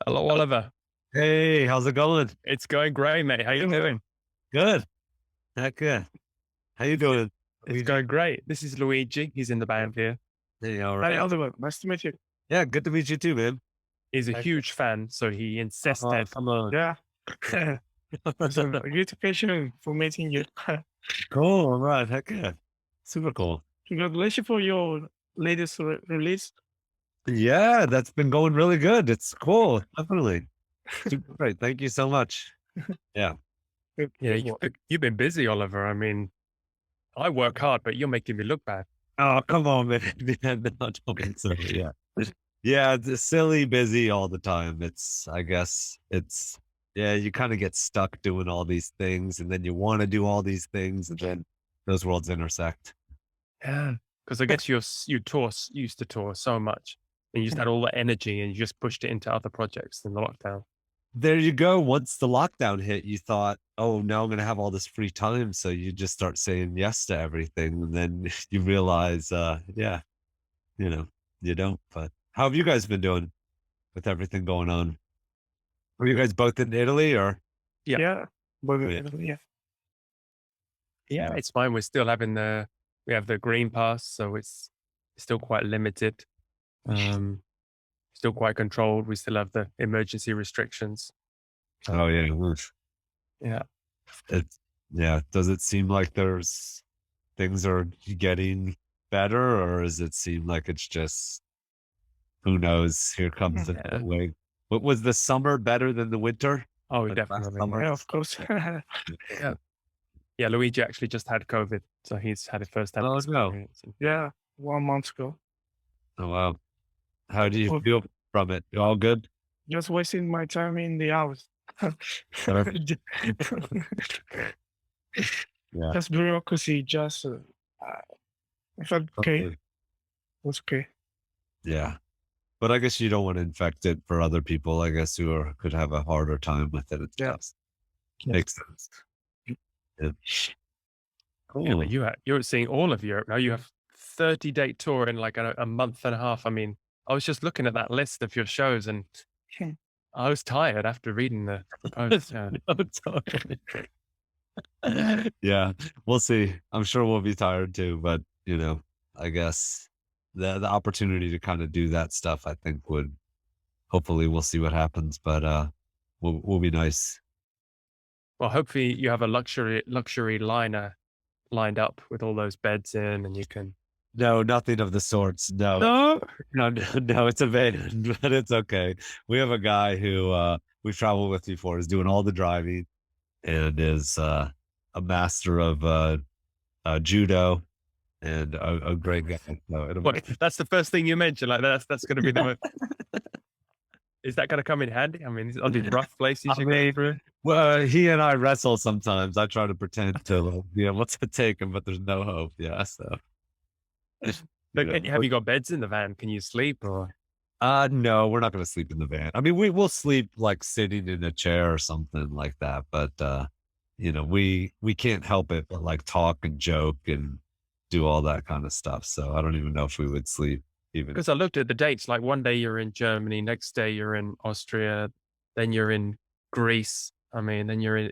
Hello, Oliver. Hey, how's it going? It's going great, mate. How you doing? Good. Heck good. How you doing, It's Luigi? going great. This is Luigi. He's in the band here. Hey, all Hi, right. Oliver. Nice to meet you. Yeah, good to meet you too, man. He's a Okay. huge fan, so he insisted. Come on. Yeah. It's a great occasion for meeting you. Cool. All right. Heck yeah. Super cool. Congratulations for your latest release. Yeah, that's been going really good. It's cool. Definitely. Super great. Thank you so much. Yeah. Yeah, you've been busy, Oliver. I mean, I work hard, but you're making me look bad. Oh, come on, man. No, don't be silly. Yeah. Yeah, it's silly, busy all the time. I guess yeah, you kind of get stuck doing all these things and then you want to do all these things and then those worlds intersect. Yeah, because I guess you used to tour so much, and you just had all that energy, and you just pushed it into other projects in the lockdown. There you go. Once the lockdown hit, you thought, oh, now I'm going to have all this free time. So you just start saying yes to everything. And then you realize, yeah, you know, you don't. But how have you guys been doing with everything going on? Are you guys both in Italy or? Yeah. Yeah. But, Yeah. yeah. Yeah, it's fine. We're still having we have the green pass, so it's still quite limited. Still quite controlled. We still have the emergency restrictions. Oh, yeah. Oof. Yeah. Yeah. Does it seem like things are getting better or does it seem like it's just, who knows? Here comes the Yeah. wave. What was the summer better than the winter? Oh, Like last definitely. summer? Yeah, of course. Yeah, Luigi actually just had COVID, so he's had a first-hand Oh, no. experience. Yeah. 1 month ago. Oh, wow. How do you Well, feel from it? You all good? just wasting my time in the house. Yeah. Just bureaucracy. Just, I felt okay. It was okay. Yeah. But I guess you don't want to infect it for other people, I guess, could have a harder time with it and Yeah. stuff. Makes sense. Yeah. Yeah, Cool. but you're seeing all of Europe now. You have 30-day tour in like a month and a half. I mean, I was just looking at that list of your shows, and I was tired after reading the post. Yeah. No, totally. Yeah, we'll see. I'm sure we'll be tired too, but I guess the opportunity to kind of do that stuff, I think hopefully we'll see what happens, but will be nice. Well, hopefully you have a luxury liner lined up with all those beds in, and you can. No, nothing of the sorts. No, No. no, it's abandoned, but it's okay. We have a guy who we've traveled with before, is doing all the driving and is a master of judo and a great guy. No, What? That's the first thing you mentioned. Like that's going to be the. Is that going to come in handy? I mean, on these rough places you go through. well, he and I wrestle sometimes. I try to pretend to be able to take him, but there's no hope. Yeah, so. Look, have you got beds in the van? Can you sleep or? No, we're not going to sleep in the van. I mean, we will sleep like sitting in a chair or something like that, but we can't help it but like talk and joke and do all that kind of stuff. So I don't even know if we would sleep even. Because I looked at the dates, like one day you're in Germany, next day you're in Austria, then you're in Greece. I mean, then you're in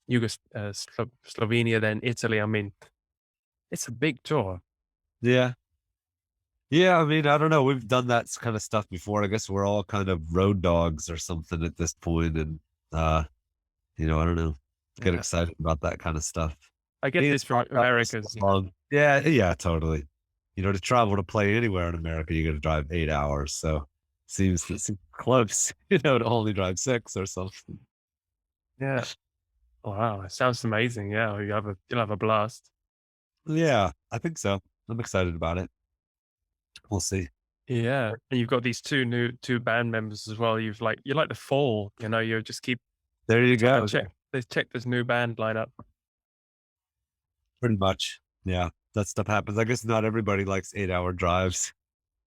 Slovenia, then Italy. I mean, it's a big tour. Yeah. Yeah, I mean, I don't know. We've done that kind of stuff before. I guess we're all kind of road dogs or something at this point, and I don't know. Get Yeah. excited about that kind of stuff. I get this from Americans. Yeah, yeah, totally. To travel to play anywhere in America, you got to drive 8 hours. So seems close, to only drive 6 or something. Yeah. Wow, it sounds amazing. Yeah, you'll have a blast. Yeah, I think so. I'm excited about it. We'll see. Yeah, and you've got these two band members as well. You're like the fall. You just keep There you go. check this new band lineup. Pretty much. Yeah, that stuff happens. I guess not everybody likes 8-hour drives,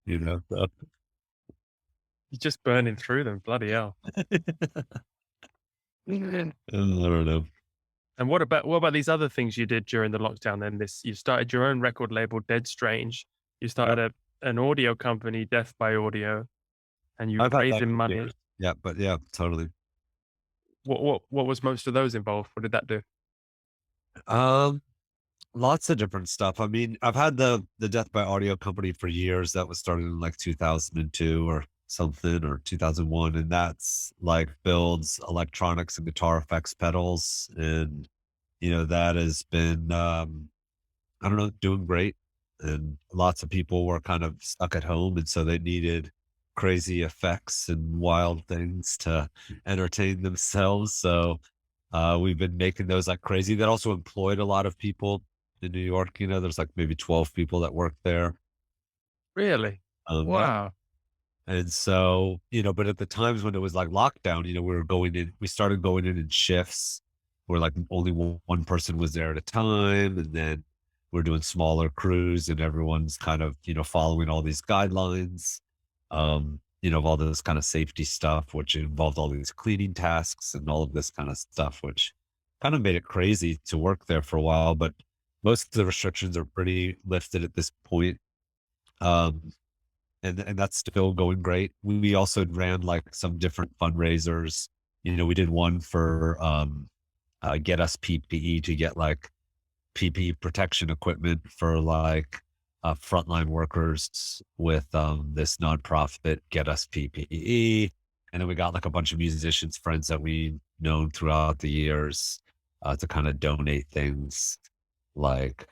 so. You're just burning through them. Bloody hell. I don't know. And what about these other things you did during the lockdown? Then you started your own record label, Dead Strange. You started an audio company, Death by Audio, and you I've had that raising for money. years. Yeah, but yeah, totally. What was most of those involved? What did that do? Um, Lots of different stuff. I mean, I've had the Death by Audio company for years. That was started in like 2002 or something, or 2001, and that's like builds electronics and guitar effects pedals, and that has been I don't know, doing great. And lots of people were kind of stuck at home, and so they needed crazy effects and wild things to entertain themselves. So we've been making those like crazy. That also employed a lot of people in New York. There's like maybe 12 people that work there. Really? Yeah. Wow. And so, but at the times when it was like lockdown, we started going in shifts where like only one person was there at a time. And then we're doing smaller crews, and everyone's kind of, following all these guidelines, of all this kind of safety stuff, which involved all these cleaning tasks and all of this kind of stuff, which kind of made it crazy to work there for a while. But most of the restrictions are pretty lifted at this point. Um, and that's still going great. We also ran like some different fundraisers. We did one for Get Us PPE, to get like PPE protection equipment for like frontline workers with this nonprofit Get Us PPE. And then we got like a bunch of musicians friends that we known throughout the years to kind of donate things, like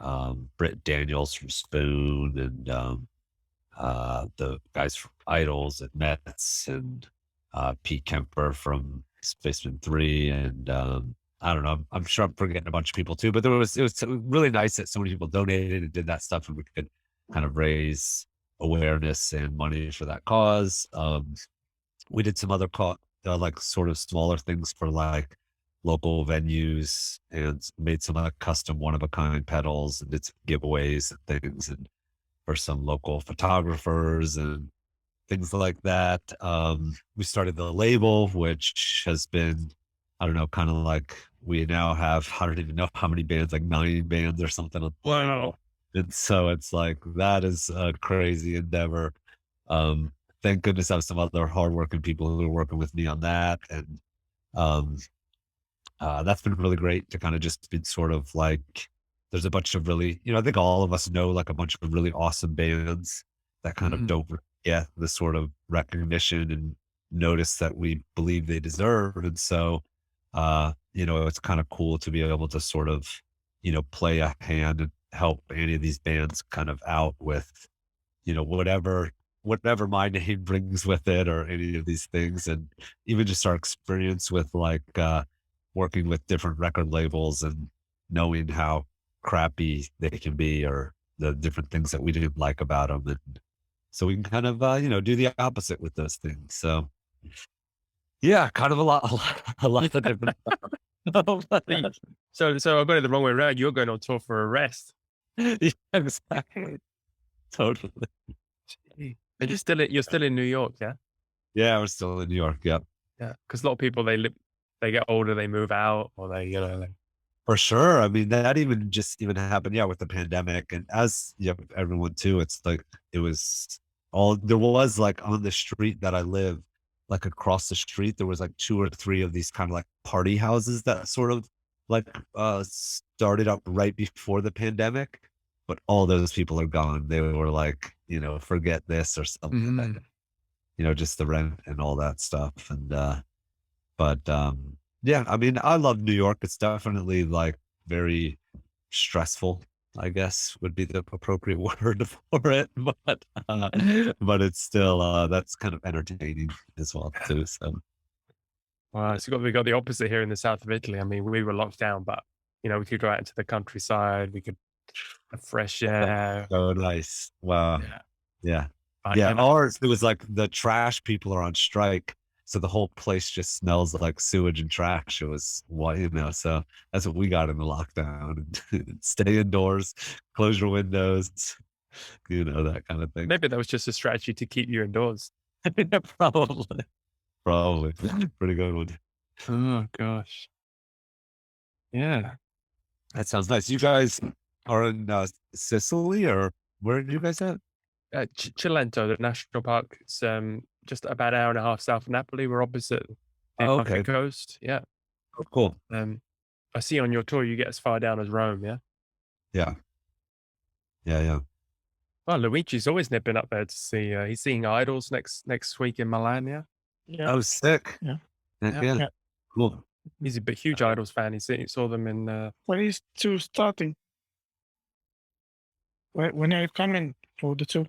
Britt Daniels from Spoon, and the guys from Idols and Mets, and Pete Kemper from Spaceman 3. And I don't know, I'm sure I'm forgetting a bunch of people too, but it was really nice that so many people donated and did that stuff, and we could kind of raise awareness and money for that cause. We did some other like sort of smaller things for like local venues, and made some like custom one of a kind pedals, and did some giveaways and things, and for some local photographers and things like that. We started the label, which has been, I don't know, kind of like we now have, I don't even know how many bands, like 9 bands or something on the label. And so it's like, that is a crazy endeavor. Thank goodness I have some other hardworking people who are working with me on that. And um, that's been really great to kind of just be sort of like, there's a bunch of really, I think all of us know like a bunch of really awesome bands that kind of Mhm. don't get the sort of recognition and notice that we believe they deserve. And so, it's kind of cool to be able to sort of, play a hand and help any of these bands kind of out with, whatever my name brings with it, or any of these things. And even just our experience with like, working with different record labels, and knowing how crappy they can be, or the different things that we didn't like about them. And so we can kind of, do the opposite with those things. So yeah, kind of a lot of different. So I got it the wrong way around. You're going on tour for a rest. Yeah, exactly. Totally. And you're still in New York, yeah? Yeah, we're still in New York. Yeah. Yeah. Because a lot of people, they get older, they move out, or For sure. I mean, that even happened, yeah, with the pandemic. And as everyone too, it's like there was like on the street that I live, like across the street, there was like 2 or 3 of these kind of like party houses that sort of like started up right before the pandemic. But all those people are gone. They were like, forget this or something, Mhm. just the rent and all that stuff. And but yeah, I mean, I love New York. It's definitely like very stressful, I guess would be the appropriate word for it. But it's still that's kind of entertaining as well too. So Wow, so we got the opposite here in the south of Italy. I mean, we were locked down, but we could go out into the countryside. We could have fresh air. so nice. Wow. Yeah, Yeah. but Yeah. Ours, it was like the trash people are on strike. So the whole place just smells like sewage and trash. It was, well, so that's what we got in the lockdown. Stay indoors, close your windows, that kind of thing. maybe that was just a strategy to keep you indoors. Yeah, probably. Probably. Pretty good one. Oh gosh, yeah. That sounds nice. You guys are in Sicily, or where are you guys at? Cilento, the national park. It's just about an hour and a half south of Napoli. We're opposite the Oh, Atlantic okay. coast. Yeah. Oh, cool. I see on your tour you get as far down as Rome. Yeah. Yeah. Yeah. Yeah. Well, Luigi's always nipping up there to see. He's seeing Idols next week in Milan. Yeah. Yeah. Oh, sick. Yeah. Yeah. Yeah. Yeah. Cool. He's a huge Idols fan. He saw them in. When is two starting? When are you coming for the two?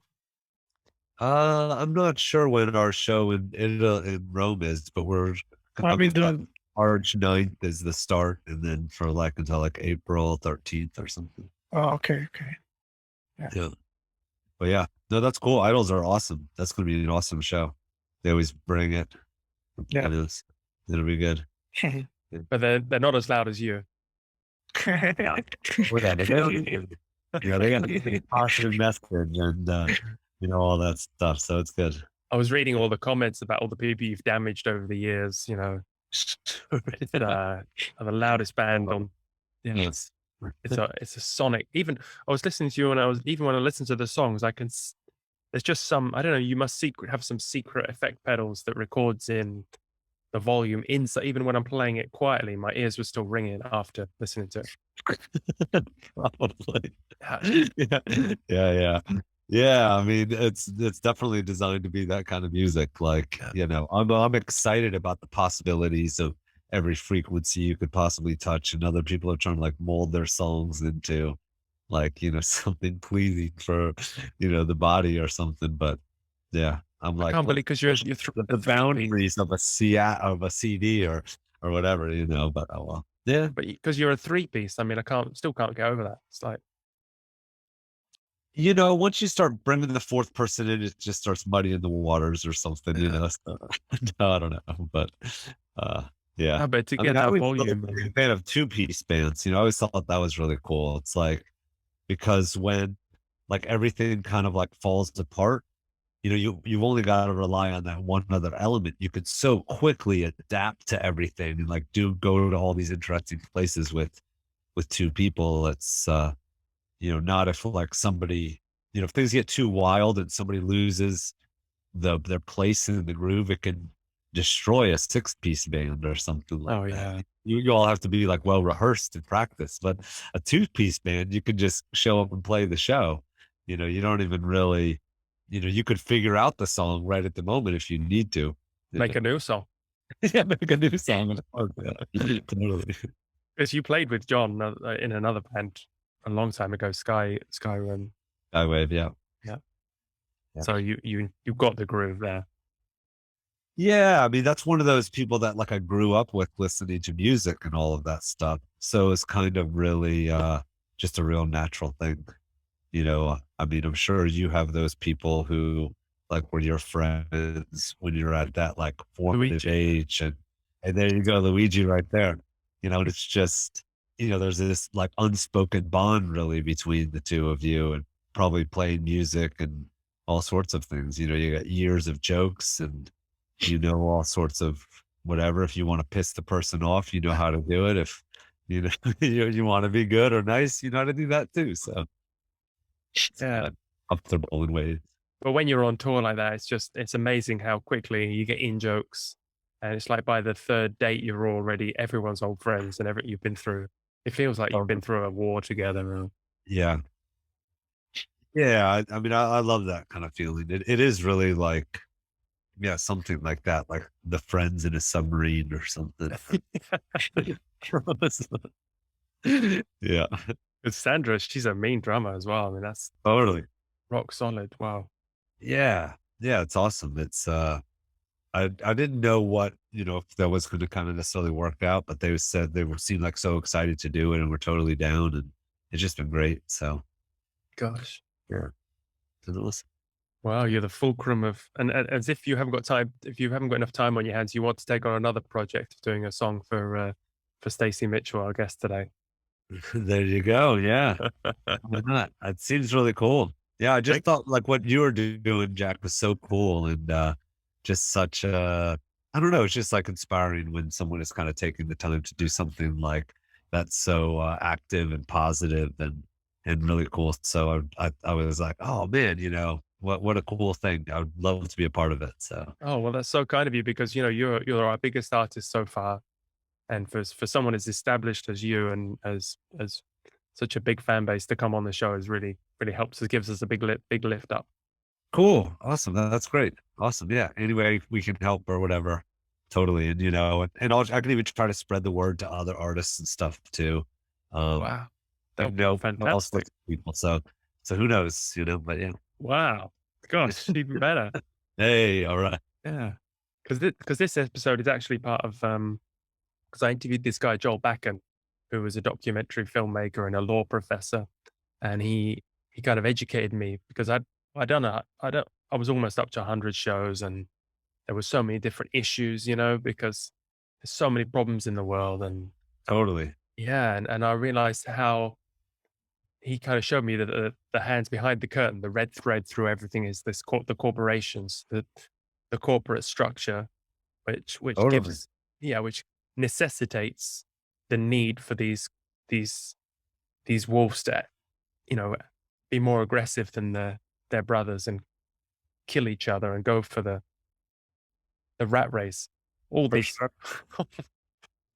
I'm not sure when our show in Rome is, but we're Probably the March 9th is the start, and then for like until like April 13th or something. oh, okay. Yeah. But yeah, no, that's cool. Idols are awesome. That's going to be an awesome show. They always bring it. Yeah. It'll be good. But they're not as loud as you. With that, they got a positive message and all that stuff. So it's good. I was reading all the comments about all the people you've damaged over the years. You know, it's the loudest band on. Yeah, it's a sonic. Even I was listening to you, and when I listened to the songs, I can. There's just some. I don't know. You must have some secret effect pedals that records in the volume inside. Even when I'm playing it quietly, my ears were still ringing after listening to it. Probably. Yeah. Yeah, I mean, it's definitely designed to be that kind of music. Like, I'm excited about the possibilities of every frequency you could possibly touch, and other people are trying to like mold their songs into like, something pleasing for, the body or something. But yeah, I'm I like, can't believe because you're the boundaries of a CD or whatever, but oh well. Yeah. But because you're a three-piece, I mean, still can't get over that. It's like, once you start bringing the fourth person in, it just starts muddying the waters or something, So, no, I don't know, but yeah. no, but to I get mean, I that always volume, was a fan of two-piece bands. I always thought that was really cool. It's like because when like everything kind of like falls apart, you've only got to rely on that one other element. You could so quickly adapt to everything and like go to all these interesting places with two people. It's not if like somebody, if things get too wild and somebody loses their place in the groove, it can destroy a 6-piece band or something like oh that. yeah, You all have to be like well rehearsed and practice, but a 2-piece band, you can just show up and play the show. You don't even really, you could figure out the song right at the moment if you need to. make a new song. Yeah, make a new song. Totally. Because you played with John in another band a long time ago, Skyrim. Skywave, yeah. Yeah. Yeah. So you got the groove there. Yeah, I mean, that's one of those people that like I grew up with listening to music and all of that stuff. So it's kind of really just a real natural thing. I mean, I'm sure you have those people who like were your friends when you're at that like formative age, and there you go, Luigi right there. And it's just, there's this like unspoken bond really between the two of you, and probably playing music and all sorts of things. You got years of jokes and all sorts of whatever. If you want to piss the person off, you know how to do it. If you want to be good or nice, you know how to do that too. So Yeah. Comfortable in ways. But when you're on tour like that, it's amazing how quickly you get in jokes. And it's like by the third date, you're already everyone's old friends and you've been through. It feels like you've been through a war together. Yeah. Yeah. I mean, I love that kind of feeling. It is really like, yeah, something like that, like the friends in a submarine or something. Yeah. With Sandra, she's a mean drummer as well. I mean, that's Totally. rock solid. Wow. Yeah. Yeah. It's awesome. It's, I didn't know what, if that was going to kind of necessarily work out, but they said seemed like so excited to do it and we're totally down, and it's just been great. So, Gosh. yeah. Wow, you're the fulcrum of, and as if you haven't got time, if you haven't got enough time on your hands, you want to take on another project of doing a song for Stacy Mitchell, our guest today. There you go. Yeah. Why not? It seems really cool. Yeah. I just thought like what you were doing, Jack, was so cool, and just such I don't know, it's just like inspiring when someone is kind of taking the time to do something like that's so active and positive and really cool. So I was like, oh man, what a cool thing. I would love to be a part of it. So Oh, well, that's so kind of you because, you know, you're our biggest artist so far. And for someone as established as you and as such a big fan base to come on the show is really, really helps us, gives us a big lift up. cool. Awesome. That's great. Awesome. Yeah. Any way we can help or whatever. Totally. And, I can even try to spread the word to other artists and stuff too. Um, Wow. I That would be know all fantastic. sorts of people. So who knows, but yeah. Wow. Gosh, even better. Hey, all right. Yeah. Because this episode is actually part of, because I interviewed this guy, Joel Backen, who was a documentary filmmaker and a law professor. And he kind of educated me because I was almost up to 100 shows and there were so many different issues, because there's so many problems in the world. And Totally. yeah, and I realized how he kind of showed me that the hands behind the curtain, the red thread through everything is the corporations, the corporate structure, which Totally. gives, yeah, which necessitates the need for these these wolves to, you know, be more aggressive than their brothers and kill each other and go for the rat race. All For this, sure.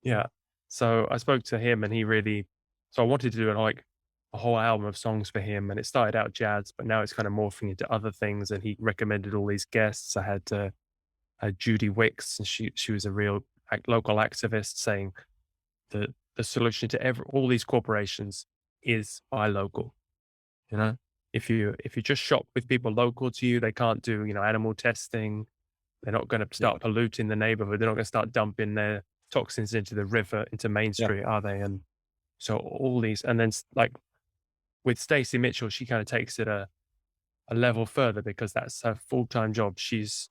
yeah. So I spoke to him, and so I wanted to do like a whole album of songs for him, and it started out jazz, but now it's kind of morphing into other things. And he recommended all these guests. I had Judy Wicks, and she was a real local activist saying that the solution to all these corporations is buy local. You know, if you just shop with people local to you, they can't do, animal testing. They're not going to Yeah. start polluting the neighborhood. They're not going to start dumping their toxins into the river, into Main Yeah. Street, are they? And so all these, and then like with Stacy Mitchell, she kind of takes it a level further because that's her full-time job. She's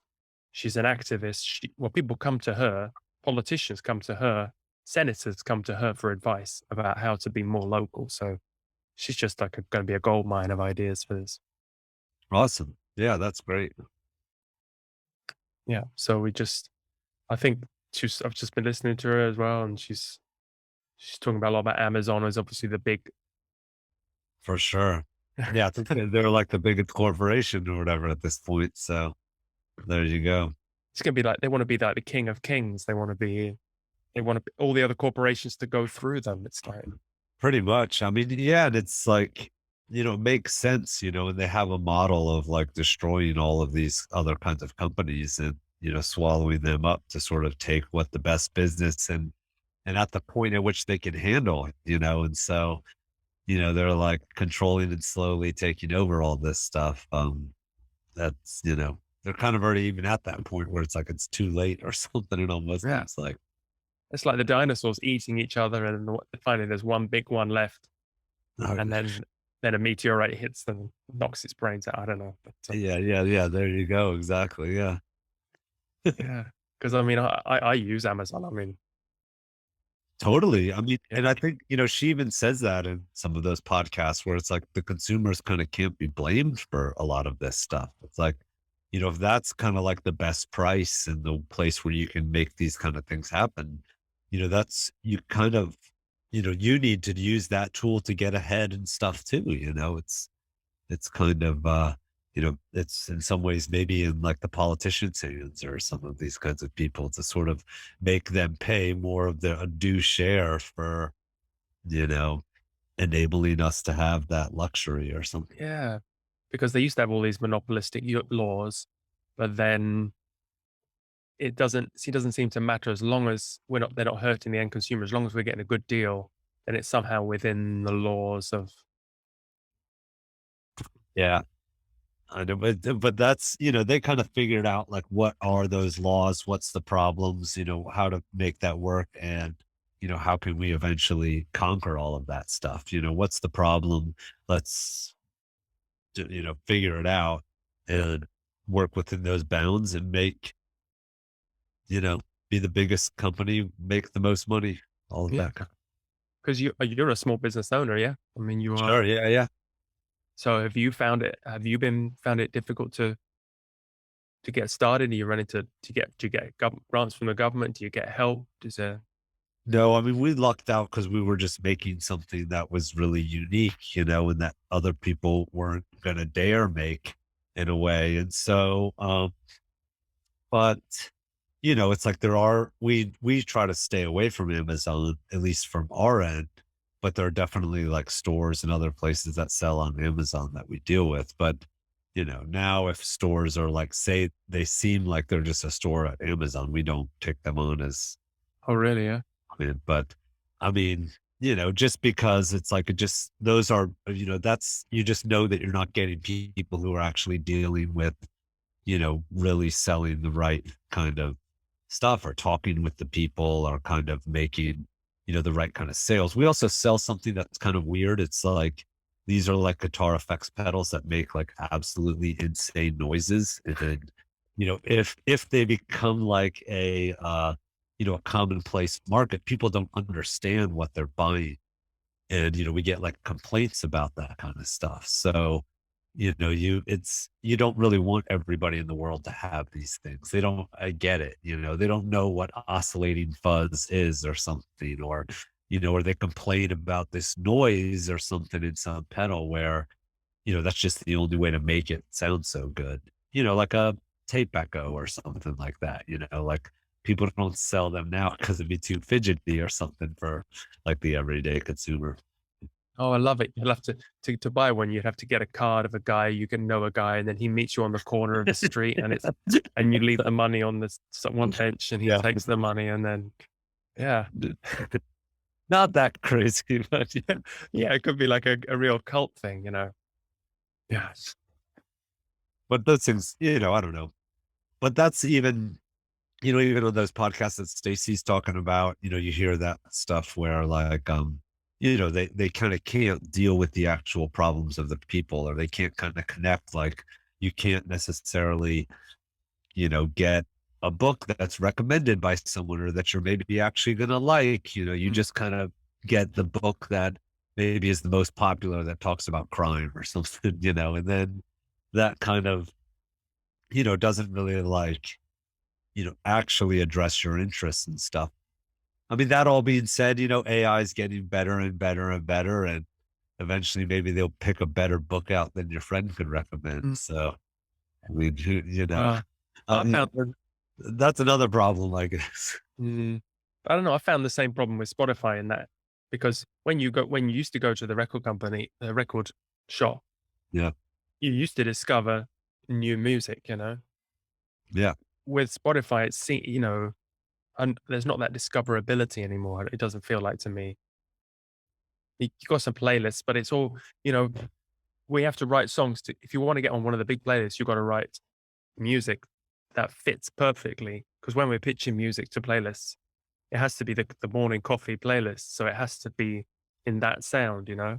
an activist. People come to her, politicians come to her, senators come to her for advice about how to be more local. So she's just like going to be a gold mine of ideas for this. Awesome. Yeah, that's great. Yeah. So I think I've just been listening to her as well, and she's talking about a lot about Amazon as obviously the big. For sure. Yeah, I think they're like the biggest corporation or whatever at this point. So there you go. It's gonna be like they want to be like the king of kings. They want all the other corporations to go through them. It's like, Pretty much. I mean, yeah, and it's like, it makes sense, and they have a model of like destroying all of these other kinds of companies and, swallowing them up to sort of take what the best business and at the point at which they can handle, and so, they're like controlling and slowly taking over all this stuff. That's, they're kind of already even at that point where it's like it's too late or something. It almost yeah, seems like. it's like the dinosaurs eating each other, and finally there's one big one left, Oh, and then a meteorite hits them, knocks its brains out. I don't know, but yeah. There you go. Exactly. Yeah. yeah, because I mean, I use Amazon. I mean, Totally. I mean, yeah, and I think, she even says that in some of those podcasts where it's like the consumers kind of can't be blamed for a lot of this stuff. It's like, if that's kind of like the best price and the place where you can make these kind of things happen, that's you kind of, you need to use that tool to get ahead and stuff too. It's kind of, it's in some ways maybe in like the politicians' hands or some of these kinds of people to sort of make them pay more of their due share for, you know, enabling us to have that luxury or something. yeah, because they used to have all these monopolistic laws, but then it doesn't seem to matter as long as they're not hurting the end consumer. As long as we're getting a good deal, then it's somehow within the laws of. Yeah. I know, but that's, they kind of figured out like what are those laws, what's the problems, how to make that work, and how can we eventually conquer all of that stuff? What's the problem? Let's figure it out and work within those bounds and make, be the biggest company, make the most money, all of Yeah, that. because you're a small business owner, yeah. I mean, you are. Sure, yeah, yeah. So have you been found it difficult to get started? Do you run into to get grants from the government? Do you get help? Is there? No, I mean, we lucked out because we were just making something that was really unique, and that other people weren't going to dare make. in a way. And so, but it's like we try to stay away from Amazon, at least from our end, but there are definitely like stores and other places that sell on Amazon that we deal with. But now if stores are like, say they seem like they're just a store at Amazon, we don't take them on as Oh, really? Yeah. but I mean, just because it's like those are, that's, you just know that you're not getting people who are actually dealing with, really selling the right kind of stuff, or talking with the people, or kind of making, the right kind of sales. We also sell something that's kind of weird. It's like, these are like guitar effects pedals that make like absolutely insane noises. And then, if they become like a commonplace market, people don't understand what they're buying. And, we get like complaints about that kind of stuff. So, you don't really want everybody in the world to have these things. They don't, I get it. They don't know what oscillating fuzz is or something, or they complain about this noise or something in some pedal where, that's just the only way to make it sound so good. Like a tape echo or something like that, like people don't sell them now because it'd be too fidgety or something for like the everyday consumer. Oh, I love it. You'll have to buy one. You'd have to get a card of a guy, you can know a guy, and then he meets you on the corner of the street, and and you leave the money on one bench, and he Yeah. takes the money, and then yeah. Not that crazy, but Yeah, yeah, it could be like a real cult thing, Yeah. but those things, I don't know. But that's even, even on those podcasts that Stacy's talking about, you hear that stuff where like, they kind of can't deal with the actual problems of the people, or they can't kind of connect. Like, you can't necessarily, get a book that's recommended by someone, or that you're maybe actually going to like, you just kind of get the book that maybe is the most popular that talks about crime or something, and then that kind of, doesn't really like, actually address your interests and stuff. I mean, that all being said, AI is getting better and better and better, and eventually maybe they'll pick a better book out than your friend could recommend. Mm. So, I mean, I um, found that's another problem, I guess. I don't know. I found the same problem with Spotify in that, because when you used to go to the record shop, Yeah. you used to discover new music, Yeah. With Spotify, and there's not that discoverability anymore. It doesn't feel like to me. You got some playlists, but it's all, we have to write songs if you want to get on one of the big playlists, you've got to write music that fits perfectly. Because when we're pitching music to playlists, it has to be the morning coffee playlist. So it has to be in that sound, Yeah.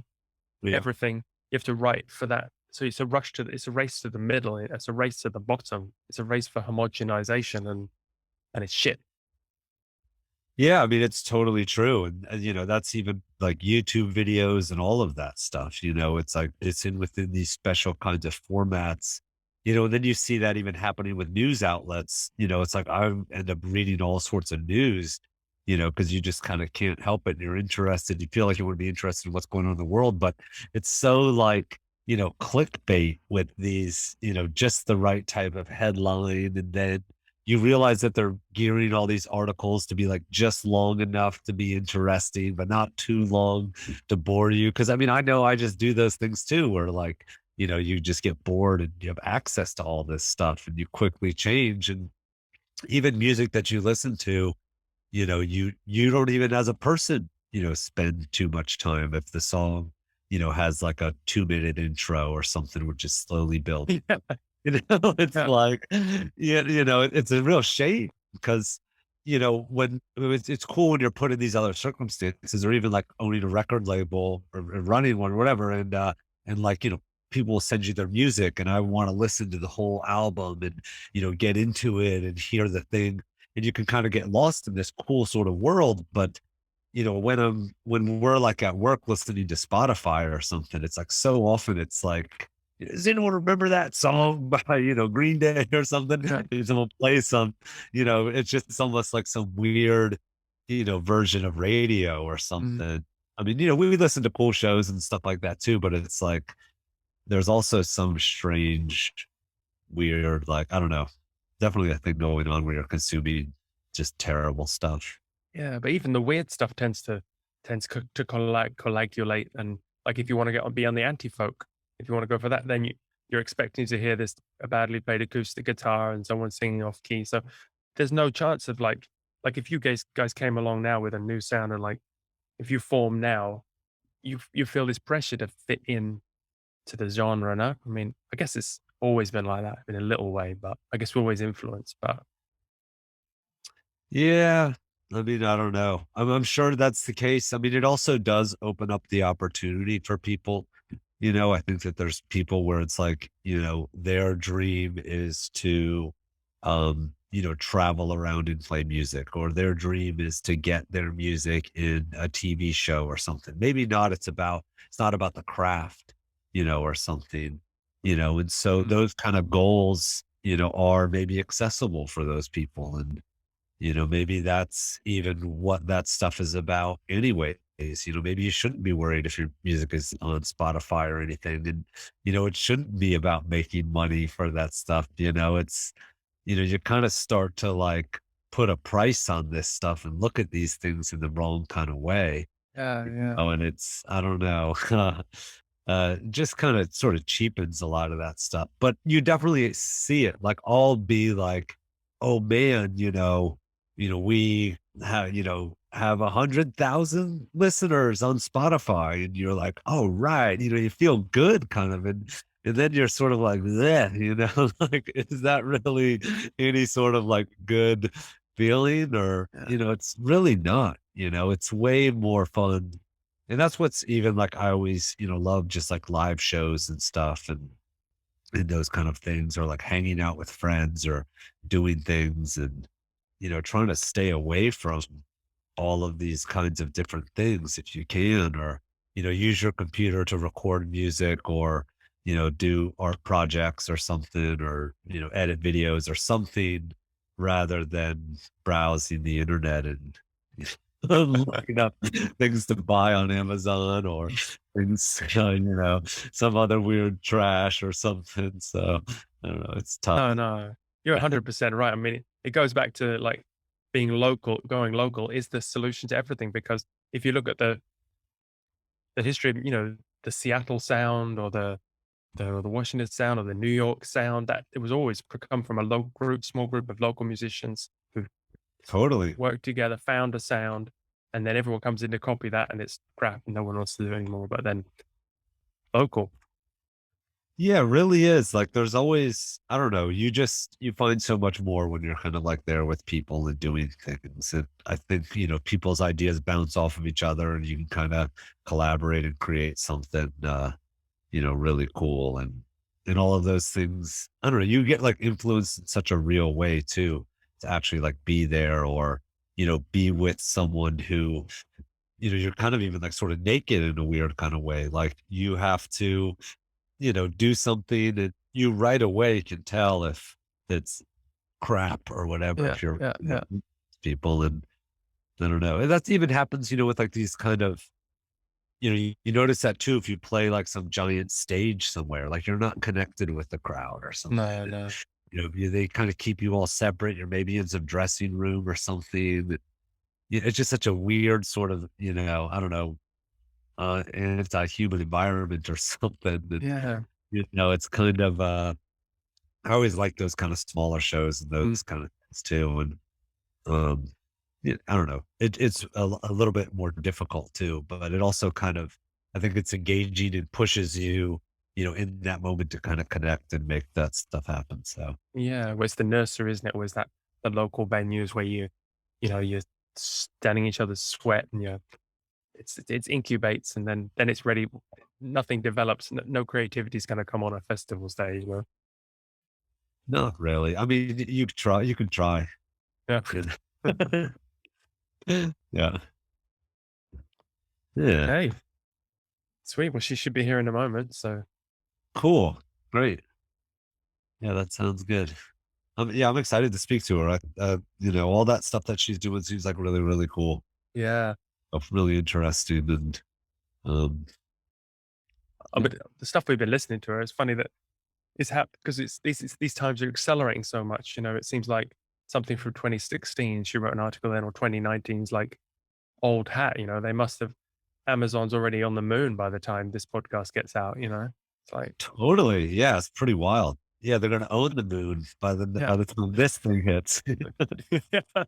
everything you have to write for that. So it's a race to the middle. It's a race to the bottom. It's a race for homogenization, and it's shit. Yeah, I mean, it's totally true. And, that's even like YouTube videos and all of that stuff. It's like it's within these special kinds of formats, and then you see that even happening with news outlets. It's like I end up reading all sorts of news, because you just kind of can't help it. And you're interested. You feel like you want to be interested in what's going on in the world, but it's so like, clickbait with these, just the right type of headline. And then you realize that they're gearing all these articles to be like just long enough to be interesting, but not too long to bore you. Cause I mean, I know I just do those things too, where like, you just get bored and you have access to all this stuff and you quickly change. And even music that you listen to, you don't even as a person, spend too much time if the song, has like a 2-minute intro or something, which is slowly built. It's Yeah. like, it's a real shame because, when it's cool when you're put in these other circumstances, or even like owning a record label, or running one or whatever. And like, people will send you their music, and I want to listen to the whole album and, get into it and hear the thing. And you can kind of get lost in this cool sort of world. But, when we're like at work listening to Spotify or something, it's like, so often it's like, does anyone remember that song by, Green Day or something? Someone play some, it's just almost like some weird, version of radio or something. I mean, we listen to cool shows and stuff like that too, but it's like, there's also some strange, weird, like, I don't know, definitely a thing going on where you're consuming just terrible stuff. Yeah, but even the weird stuff tends to coagulate, and like if you want to be on the anti-folk, if you want to go for that, then you're expecting to hear this a badly played acoustic guitar and someone singing off key. So there's no chance of like if you guys came along now with a new sound and like if you form now, you feel this pressure to fit in to the genre. No, I mean I guess it's always been like that in a little way, but I guess we're always influenced. But Yeah. I mean, I don't know. I'm sure that's the case. I mean, it also does open up the opportunity for people. I think that there's people where it's like, their dream is to, travel around and play music, or their dream is to get their music in a TV show or something. Maybe not. It's not about the craft, or something, and so mm, those kind of goals, are maybe accessible for those people. And maybe that's even what that stuff is about anyways. Maybe you shouldn't be worried if your music is on Spotify or anything. And, it shouldn't be about making money for that stuff. You kind of start to like put a price on this stuff and look at these things in the wrong kind of way. yeah, yeah. Oh, and I don't know, just kind of sort of cheapens a lot of that stuff. But you definitely see it. Like I'll be like, oh man, we have 100,000 listeners on Spotify, and you're like, oh right, you feel good kind of, and then you're sort of like, yeah, like, is that really any sort of like good feeling? Or, Yeah. it's really not, it's way more fun. And that's what's even like, I always, love just like live shows and stuff, and those kind of things, or like hanging out with friends or doing things, and, trying to stay away from all of these kinds of different things if you can, or, use your computer to record music, or, do art projects or something, or, edit videos or something, rather than browsing the internet and looking up things to buy on Amazon, or things, some other weird trash or something. So I don't know. It's tough. No, no, you're 100% right. I mean, it goes back to like being local, going local is the solution to everything. Because if you look at the history of, the Seattle sound or the Washington sound or the New York sound, that it was always come from a local group, small group of local musicians who Totally. worked together, found a sound, and then everyone comes in to copy that and it's crap and no one wants to do it anymore. But then local. Yeah, it really is. Like there's always, I don't know, you find so much more when you're kind of like there with people and doing things. And I think, people's ideas bounce off of each other, and you can kind of collaborate and create something really cool, and all of those things. I don't know, you get like influenced in such a real way too, to actually like be there, or, be with someone who, you're kind of even like sort of naked in a weird kind of way. Like you have to, do something, and you right away can tell if it's crap or whatever, Yeah, if you're yeah, yeah. people. And I don't know. And that even happens, with like these kind of, you notice that too if you play like some giant stage somewhere, like you're not connected with the crowd or something. No, no. They kind of keep you all separate. You're maybe in some dressing room or something. It's just such a weird sort of, I don't know, anti-human environment or something. And, Yeah. it's kind of, I always like those kind of smaller shows and Mm. those kind of things too. And, um, yeah, I don't know. It's a little bit more difficult too, but it also kind of, I think it's engaging and pushes you, in that moment to kind of connect and make that stuff happen. So Yeah, well, it's the nursery, isn't it? Where's that the local venues where you're standing each other's sweat and it's incubates and then it's ready. Nothing develops. No creativity is going to come on a festival stage. not really. I mean, you can try. Yeah. Yeah. Yeah. Okay. Sweet. Well, she should be here in a moment. So Cool. Great. Yeah, that sounds good. Yeah, I'm excited to speak to her. All that stuff that she's doing seems like really, really cool. yeah. Really interesting. And um, But the stuff we've been listening to her, it's funny that is how, because these times are accelerating so much. You know, it seems like something from 2016. She wrote an article then, or 2019's like old hat. You know, they must have Amazon's already on the moon by the time this podcast gets out. You know, it's like Totally. Yeah, it's pretty wild. Yeah, they're gonna own the moon by yeah, the time this thing hits. yeah.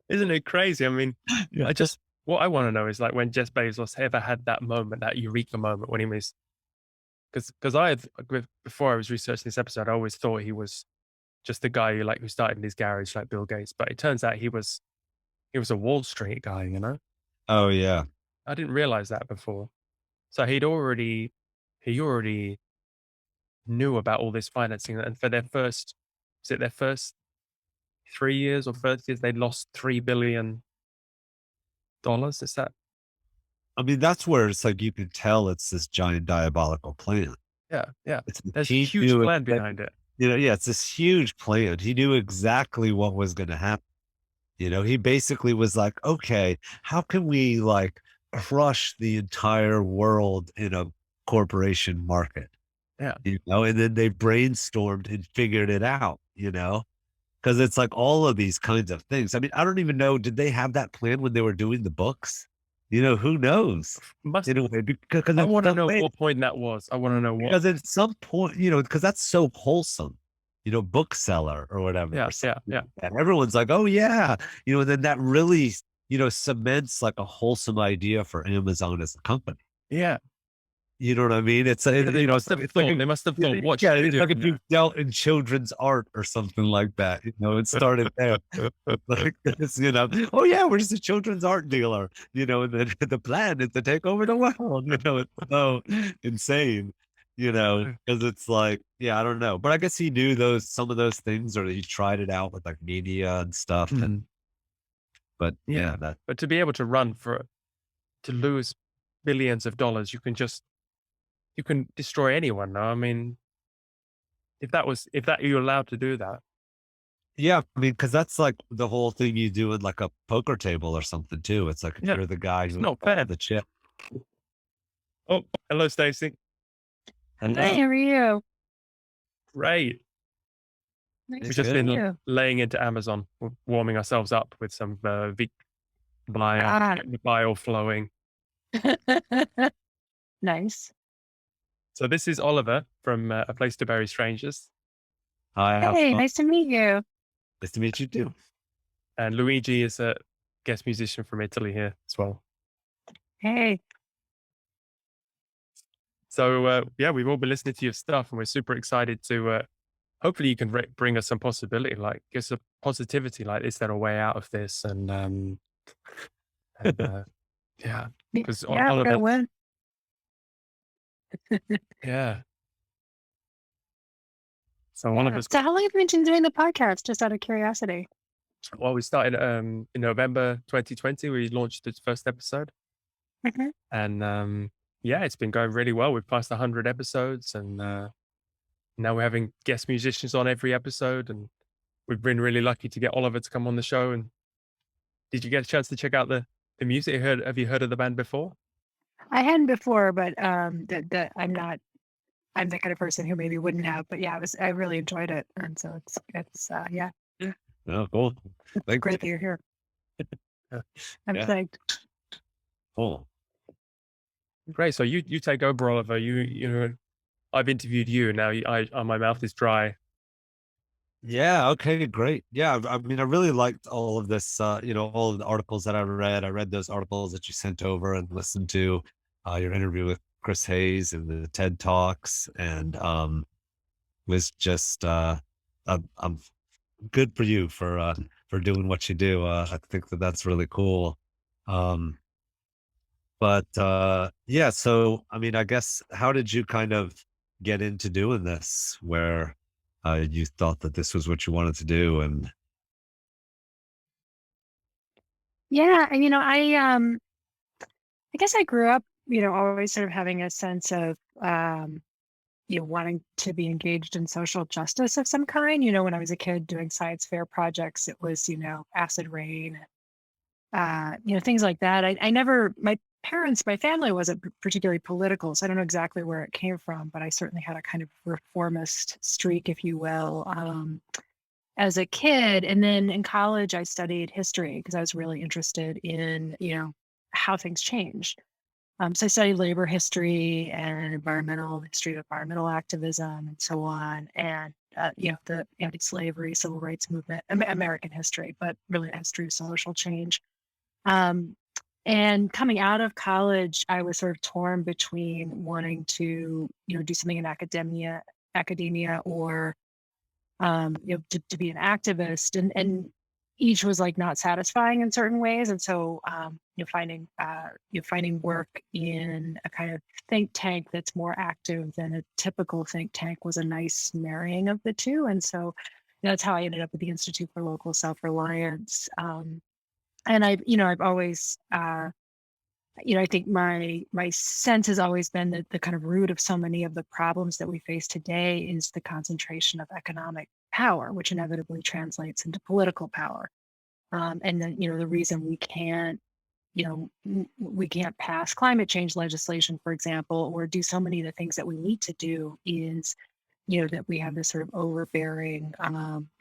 Isn't it crazy? I mean, Yeah. what I want to know is like when Jeff Bezos ever had that moment, that eureka moment when he was, because before I was researching this episode, I always thought he was just the guy who started in his garage like Bill Gates, but it turns out he was a Wall Street guy, you know? Oh yeah. I didn't realize that before. So he already knew about all this financing, and for their first, is it their first 3 years or first years, they lost $3 billion. Is that? I mean, that's where it's like you can tell it's this giant diabolical plan. Yeah, yeah. It's There's a he huge knew plan that, behind it. you know, yeah, it's this huge plan. He knew exactly what was going to happen. You know, he basically was like, okay, how can we like crush the entire world in a corporation market? Yeah. You know, and then they brainstormed and figured it out, you know, because it's like all of these kinds of things. I mean, I don't even know, did they have that plan when they were doing the books? You know, who knows? Must In a way, because I it's want to some know way, what point that was. I want to know what. because at some point, you know, because that's so wholesome, you know, bookseller or whatever. Yeah, Or something yeah, like that. Everyone's like, oh yeah, you know, and then that really, you know, cements like a wholesome idea for Amazon as a company. yeah. You know what I mean? It's Yeah, a, they you know, must have it's thought. like They must have yeah, thought. What yeah, should we it's do? like if you dealt in children's art or something like that. You know, it started there. Like this, you know, oh yeah, we're just a children's art dealer. You know, and then the plan is to take over the world. You know, it's so insane. You know, because it's like, yeah, I don't know, but I guess he knew some of those things, or he tried it out with like media and stuff. And but Yeah. yeah, that But to be able to to lose billions of dollars, you can destroy anyone. No, I mean, if that you're allowed to do that. yeah, I mean, because that's like the whole thing you do in like a poker table or something too. It's like if Yeah, you're the guy it's who not fair. the chip. Oh, hello, Stacy. Hey, how are you? Great. Nice We've It's just to meet been you. laying into Amazon, warming ourselves up with some Ah. bile flowing. Nice. So this is Oliver from A Place to Bury Strangers, Hi, have Hey, fun. nice to meet you. Nice to meet you too. and Luigi is a guest musician from Italy here as well. Hey. So yeah, we've all been listening to your stuff, and we're super excited to. Hopefully, you can bring us some possibility, like give us a positivity, like is there a way out of this? And yeah, because Yeah, Oliver, good one. yeah. So Oliver's So how long have you been doing the podcast? Just out of curiosity. well, we started in November 2020. We launched the first episode, Mhm. and yeah, it's been going really well. We've passed 100 episodes, and now we're having guest musicians on every episode, and we've been really lucky to get Oliver to come on the show. And did you get a chance to check out the music? Have you heard of the band before? I hadn't before, but I'm the kind of person who maybe wouldn't have. But yeah, I really enjoyed it, and so it's yeah, Oh, cool. Thank great you. that you're here. Yeah. I'm Yeah. psyched. Cool. Great. So you take over, Oliver. You know, I've interviewed you. Now my mouth is dry. Yeah. Okay. Great. Yeah. I mean, I really liked all of this. You know, all of the articles that I read. I read those articles that you sent over and listened to your interview with Chris Hayes and the TED Talks, and was just I'm good for you for doing what you do. I think that's really cool. But yeah. So I mean, I guess how did you kind of get into doing this? Where you thought that this was what you wanted to do, and Yeah, and I guess I grew up, always sort of having a sense of wanting to be engaged in social justice of some kind. When I was a kid doing science fair projects, it was, acid rain, things like that. My parents, my family wasn't particularly political, so I don't know exactly where it came from, but I certainly had a kind of reformist streak, if you will, as a kid. And then in college, I studied history because I was really interested in, how things changed. So I studied labor history and environmental history of environmental activism and so on, and the anti-slavery civil rights movement, American history, but really the history of social change. Um, and coming out of college, I was sort of torn between wanting to, do something in academia, or to be an activist, and each was like not satisfying in certain ways. And so, finding work in a kind of think tank that's more active than a typical think tank was a nice marrying of the two. And so that's how I ended up at the Institute for Local Self-Reliance. And I've always, I think my sense has always been that the kind of root of so many of the problems that we face today is the concentration of economic power, which inevitably translates into political power. And then, the reason we can't pass climate change legislation, for example, or do so many of the things that we need to do is, that we have this sort of overbearing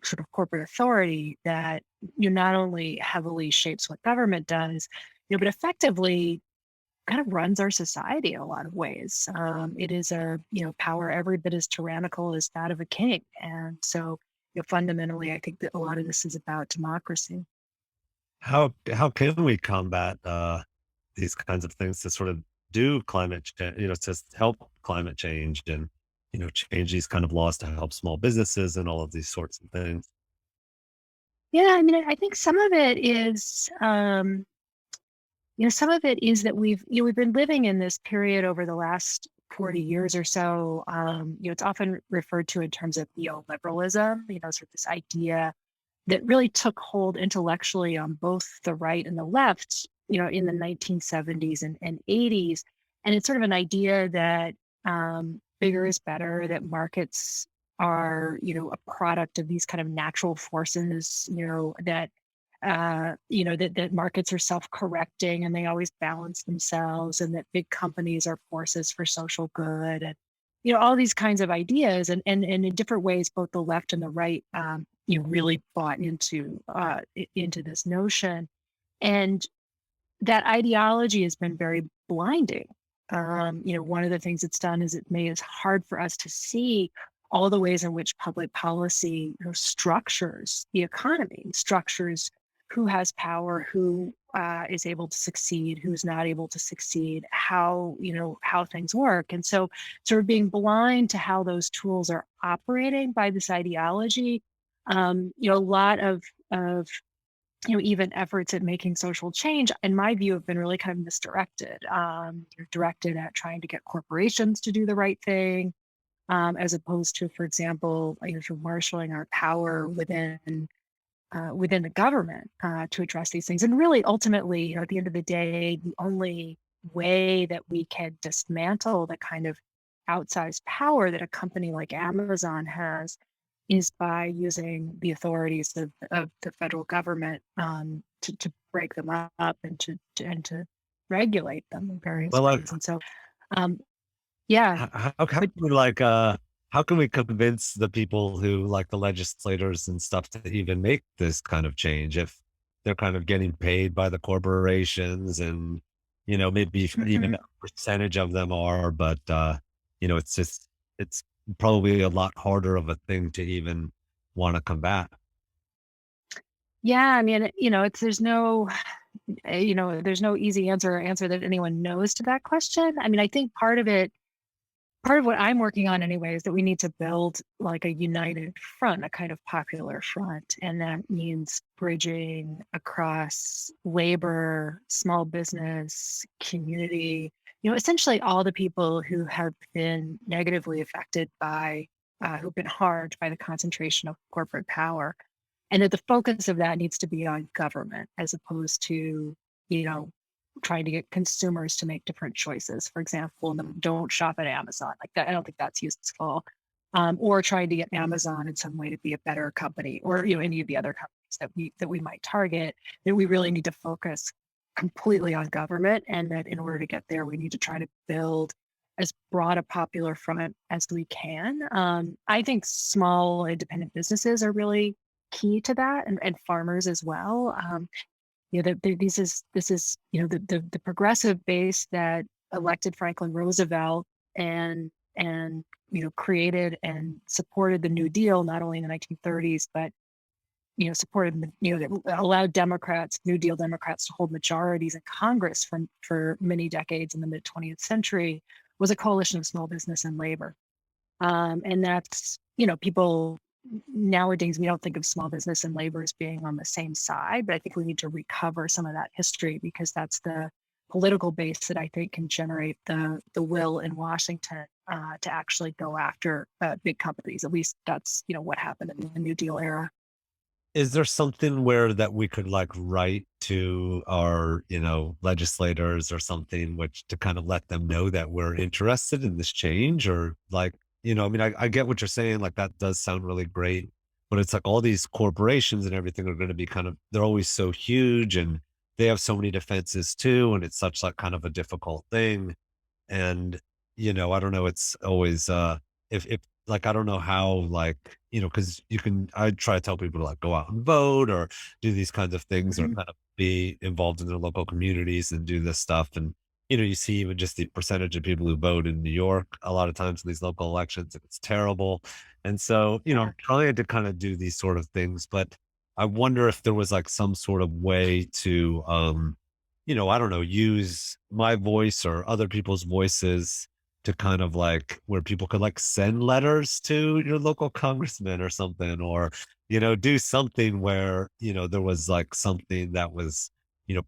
sort of corporate authority that not only heavily shapes what government does, but effectively kind of runs our society in a lot of ways. It is a power every bit as tyrannical as that of a king, and so fundamentally, I think that a lot of this is about democracy. How can we combat these kinds of things to sort of do climate change, to help climate change and, change these kind of laws to help small businesses and all of these sorts of things? Yeah, I mean, I think some of it is, some of it is that we've been living in this period over the last 40 years or so. It's often referred to in terms of neoliberalism, sort of this idea that really took hold intellectually on both the right and the left, in the 1970s and 80s. And it's sort of an idea that bigger is better, that markets are, a product of these kind of natural forces, that markets are self-correcting and they always balance themselves, and that big companies are forces for social good, and all these kinds of ideas, and in different ways, both the left and the right, really bought into this notion, and that ideology has been very blinding. One of the things it's done is it made it hard for us to see all the ways in which public policy structures the economy, structures who has power, who is able to succeed, who's not able to succeed, how things work. And so sort of being blind to how those tools are operating by this ideology, a lot of even efforts at making social change, in my view, have been really kind of misdirected. They're directed at trying to get corporations to do the right thing, as opposed to, for example, sort of marshaling our power within the government to address these things. And really, ultimately, at the end of the day, the only way that we can dismantle the kind of outsized power that a company like Amazon has is by using the authorities of the federal government to break them up and to regulate them in various Well, ways. And so, yeah. How can we convince the people who, like the legislators and stuff, to even make this kind of change if they're kind of getting paid by the corporations, and maybe even a percentage of them are, but it's probably a lot harder of a thing to even want to combat. Yeah, I mean, there's no easy answer that anyone knows to that question. I mean, I think part of what I'm working on anyway is that we need to build like a united front, a kind of popular front. And that means bridging across labor, small business, community, essentially all the people who have been negatively affected by, who've been harmed by the concentration of corporate power. And that the focus of that needs to be on government as opposed to, trying to get consumers to make different choices. For example, don't shop at Amazon. Like that, I don't think that's useful. Or trying to get Amazon in some way to be a better company, or any of the other companies that we might target. That we really need to focus completely on government, and that in order to get there, we need to try to build as broad a popular front as we can. I think small independent businesses are really key to that, and farmers as well. This is the progressive base that elected Franklin Roosevelt and created and supported the New Deal not only in the 1930s but supported that allowed New Deal Democrats to hold majorities in Congress for many decades in the mid 20th century was a coalition of small business and labor. And that's, people nowadays, we don't think of small business and labor as being on the same side, but I think we need to recover some of that history because that's the political base that I think can generate the will in Washington to actually go after big companies. At least that's, what happened in the New Deal era. Is there something where that we could like write to our, legislators or something, which to kind of let them know that we're interested in this change or like, I mean, I get what you're saying. Like that does sound really great, but it's like all these corporations and everything are going to be they're always so huge and they have so many defenses too. And it's such like kind of a difficult thing. And, I don't know, it's always, if like, I don't know how, like, cause I try to tell people to like go out and vote or do these kinds of things or Mhm. kind of be involved in their local communities and do this stuff. And, you see even just the percentage of people who vote in New York, a lot of times in these local elections, and it's terrible. And so, Yeah. I'm trying to kind of do these sort of things, but I wonder if there was like some sort of way to, I don't know, use my voice or other people's voices to kind of like where people could like send letters to your local congressman or something, or, do something where, there was like something that was,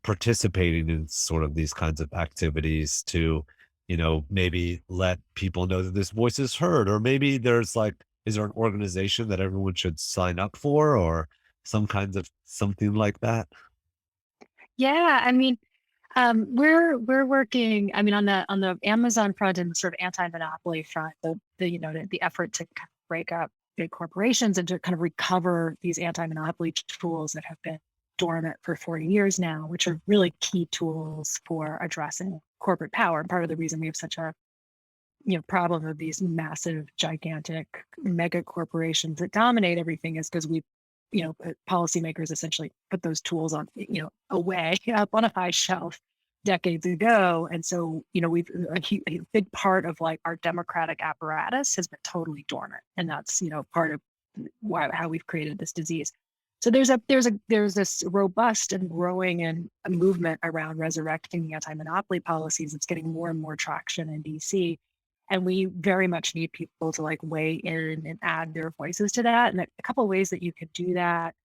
participating in sort of these kinds of activities to, maybe let people know that this voice is heard, or maybe there's like, is there an organization that everyone should sign up for or some kinds of something like that? Yeah, I mean, we're working. I mean, on the Amazon front and sort of anti-monopoly front, the effort to kind of break up big corporations and to kind of recover these anti-monopoly tools that have been dormant for 40 years now, which are really key tools for addressing corporate power. And part of the reason we have such a problem of these massive, gigantic mega corporations that dominate everything is because we, policymakers essentially put those tools on, away up on a high shelf decades ago. And so, we've a big part of like our democratic apparatus has been totally dormant. And that's, part of how we've created this disease. So there's this robust and growing and a movement around resurrecting the anti-monopoly policies. It's getting more and more traction in DC. And we very much need people to like weigh in and add their voices to that. And a couple of ways that you could do that.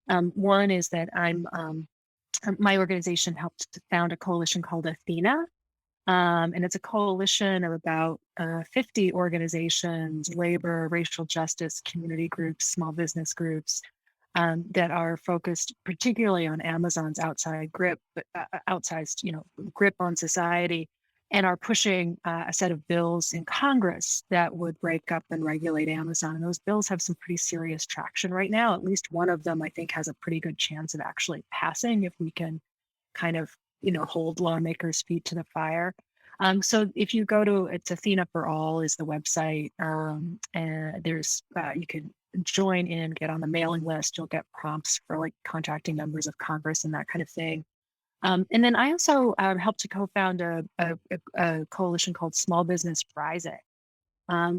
One is that my organization helped to found a coalition called Athena. And it's a coalition of about 50 organizations, labor, racial justice, community groups, small business groups that are focused particularly on Amazon's outsized, grip on society, and are pushing a set of bills in Congress that would break up and regulate Amazon. And those bills have some pretty serious traction right now. At least one of them, I think, has a pretty good chance of actually passing if we can kind of, hold lawmakers' feet to the fire. So if you go to, it's Athena for All is the website, and there's you can join in, get on the mailing list. You'll get prompts for like contacting members of Congress and that kind of thing. And then I also helped to co-found a coalition called Small Business Rising,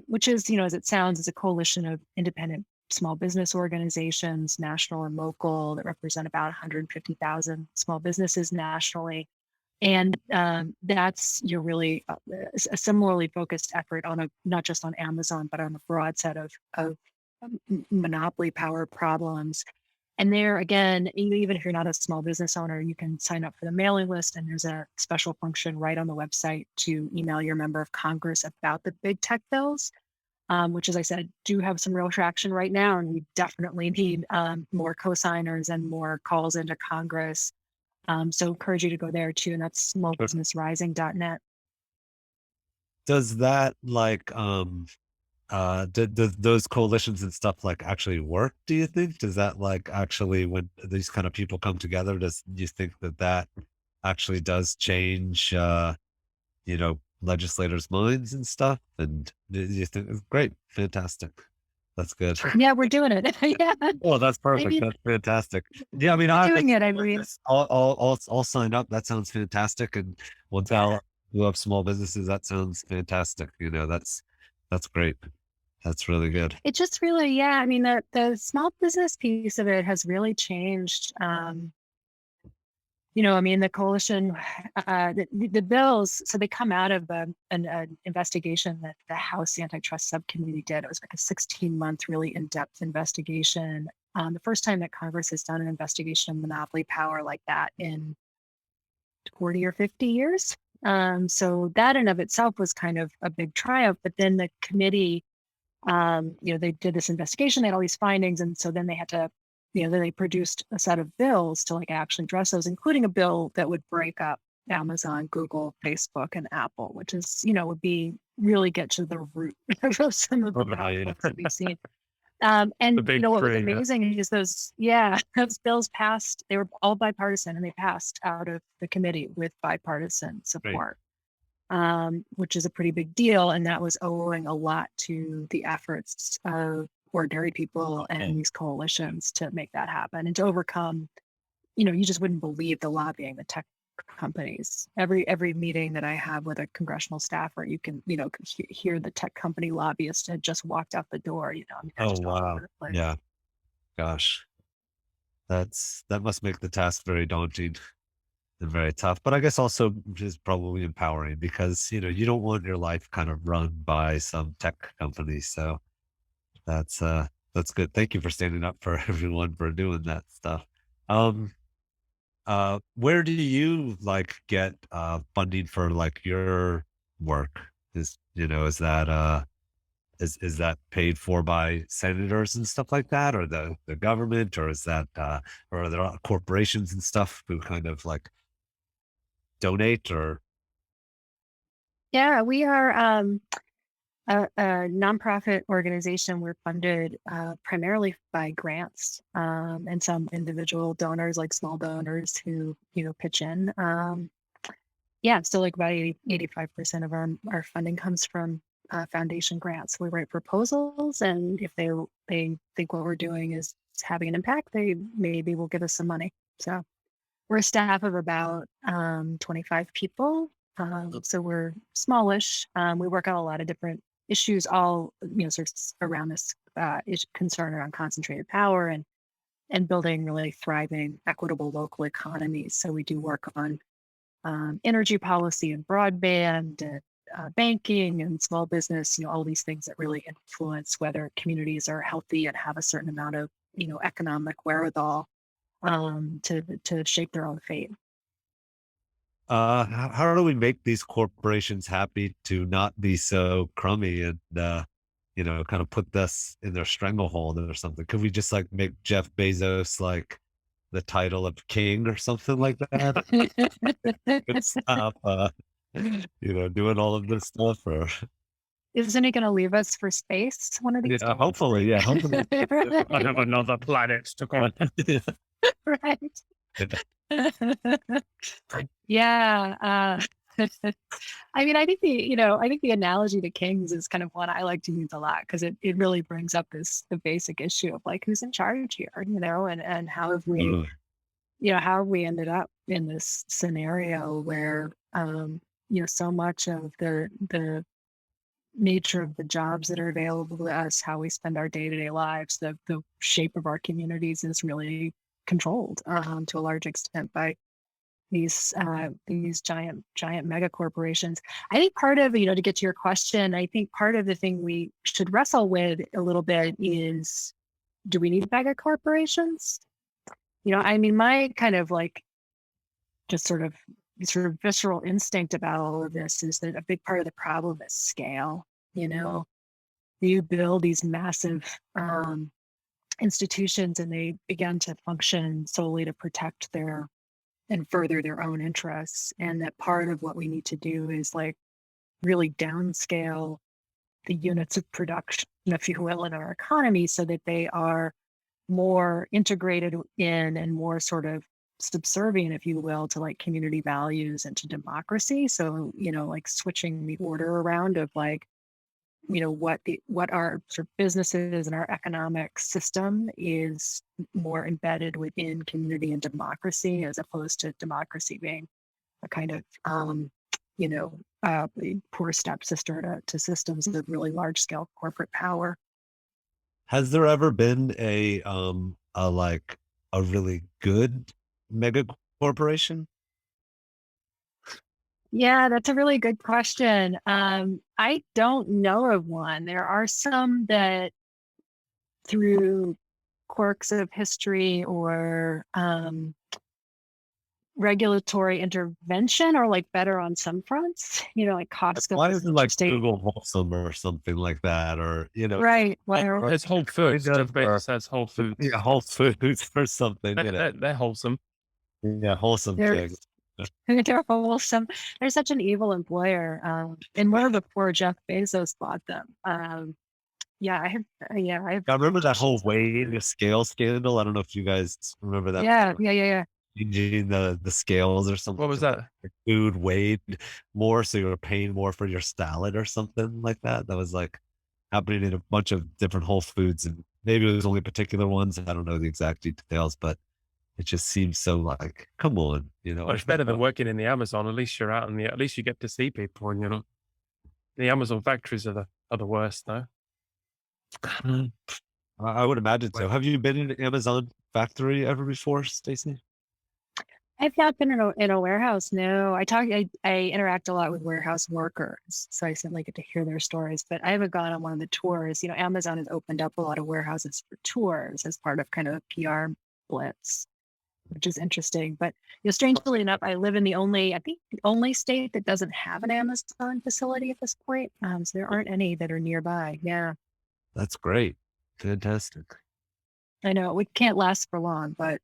which is, as it sounds, is a coalition of independent small business organizations, national and local, that represent about 150,000 small businesses nationally. And that's your really a similarly focused effort on not just on Amazon, but on a broad set of monopoly power problems. And there again, even if you're not a small business owner, you can sign up for the mailing list. And there's a special function right on the website to email your member of Congress about the big tech bills, which, as I said, do have some real traction right now. And we definitely need more co-signers and more calls into Congress. So encourage you to go there too. And that's smallbusinessrising.net. Does that like, does those coalitions and stuff like actually work? Do you think? Does that like actually when these kind of people come together? Do you think that actually does change, legislators' minds and stuff. And you think it's great, fantastic. That's good. Yeah, we're doing it. Yeah. Well, that's I perfect. mean, That's fantastic. Yeah, I mean, we're doing it. I mean, I'll sign up. That sounds fantastic. And we'll tell who have small businesses. That sounds fantastic. That's great. That's really good. it just really, yeah. I mean, the small business piece of it has really changed. I mean, the coalition, the bills, so they come out of an investigation that the House Antitrust Subcommittee did. It was like a 16-month, really in-depth investigation. The first time that Congress has done an investigation of monopoly power like that in 40 or 50 years. So that in of itself was kind of a big triumph. But then the committee, they did this investigation, they had all these findings, and so then they had to, then they produced a set of bills to like actually address those, including a bill that would break up Amazon, Google, Facebook, and Apple, which is, would be really get to the root of some of the problems that we've seen. And what was amazing is those bills passed. They were all bipartisan, and they passed out of the committee with bipartisan support. Which is a pretty big deal. And that was owing a lot to the efforts of ordinary people and these coalitions to make that happen and to overcome, you just wouldn't believe the lobbying, the tech companies. Every meeting that I have with a congressional staffer, you can, hear the tech company lobbyist had just walked out the door, I mean, Oh, wow. Yeah. Gosh. That must make the task very daunting and very tough, but I guess also is probably empowering because, you don't want your life kind of run by some tech company. So that's good. Thank you for standing up for everyone for doing that stuff. Where do you get funding for your work? Is that is that paid for by senators and stuff like that, or the government, or is that or are there corporations and stuff who kind of donate? Or Yeah, we are a nonprofit organization. We're funded primarily by grants and some individual donors, like small donors who pitch in. So like about 85% of our funding comes from foundation grants. We write proposals, and if they think what we're doing is having an impact, they maybe will give us some money. So we're a staff of about 25 people. So we're smallish. We work on a lot of different issues, all sort of around this concern around concentrated power and building really thriving, equitable local economies. So we do work on energy policy and broadband, and banking and small business. All these things that really influence whether communities are healthy and have a certain amount of economic wherewithal to shape their own fate. how do we make these corporations happy to not be so crummy and kind of put us in their stranglehold or something? Could we just make Jeff Bezos the title of king or something like that? Could stop doing all of this stuff, or Isn't it going to leave us for space one of these days? hopefully, hopefully. I have another planet to come. Right. Yeah. I mean, I think the analogy to kings is kind of one I like to use a lot, because it really brings up the basic issue of who's in charge here, and how have we, how have we ended up in this scenario where, so much of the nature of the jobs that are available to us, how we spend our day-to-day lives, the shape of our communities is really controlled to a large extent by these giant mega corporations. I think part of, to get to your question, I think part of the thing we should wrestle with a little bit is, do we need mega corporations? I mean, my kind of just sort of visceral instinct about all of this is that a big part of the problem is scale. You build these massive institutions, and they begin to function solely to protect and further their own interests. And that part of what we need to do is really downscale the units of production, if you will, in our economy, so that they are more integrated in and more sort of subservient, if you will, to like community values and to democracy. So, like switching the order around of like, what our sort of businesses and our economic system is more embedded within community and democracy, as opposed to democracy being a kind of poor stepsister to systems of really large scale corporate power. Has there ever been a really good mega corporation? Yeah, that's a really good question. I don't know of one. There are some that, through quirks of history or regulatory intervention, are like better on some fronts. Like Costco Why is isn't like interesting. Google Wholesome or something like that? Or Right. There's Whole Foods. Or- Jeff Bezos says Whole Foods. yeah, Whole Foods or something. They're wholesome. Yeah, wholesome They're things. they're wholesome. They're such an evil employer. And where before Jeff Bezos bought them. Yeah, I have. I remember that whole weighing scale scandal. I don't know if you guys remember that. Yeah. Changing the scales or something. What was that? Like food weighed more, so you were paying more for your salad or something like that. That was like happening in a bunch of different Whole Foods, and maybe it was only particular ones. I don't know the exact details, but it just seems so like, come on, Well, it's better than working in the Amazon. At least you're out at least you get to see people, and the Amazon factories are the worst, though. I would imagine so. Have you been in an Amazon factory ever before, Stacy? I've not been in a warehouse. No, I interact a lot with warehouse workers, so I certainly get to hear their stories. But I haven't gone on one of the tours. Amazon has opened up a lot of warehouses for tours as part of kind of a PR blitz, which is interesting. But strangely enough, I live in the only state that doesn't have an Amazon facility at this point. So there aren't any that are nearby. Yeah, That's great. Fantastic. I know we can't last for long, but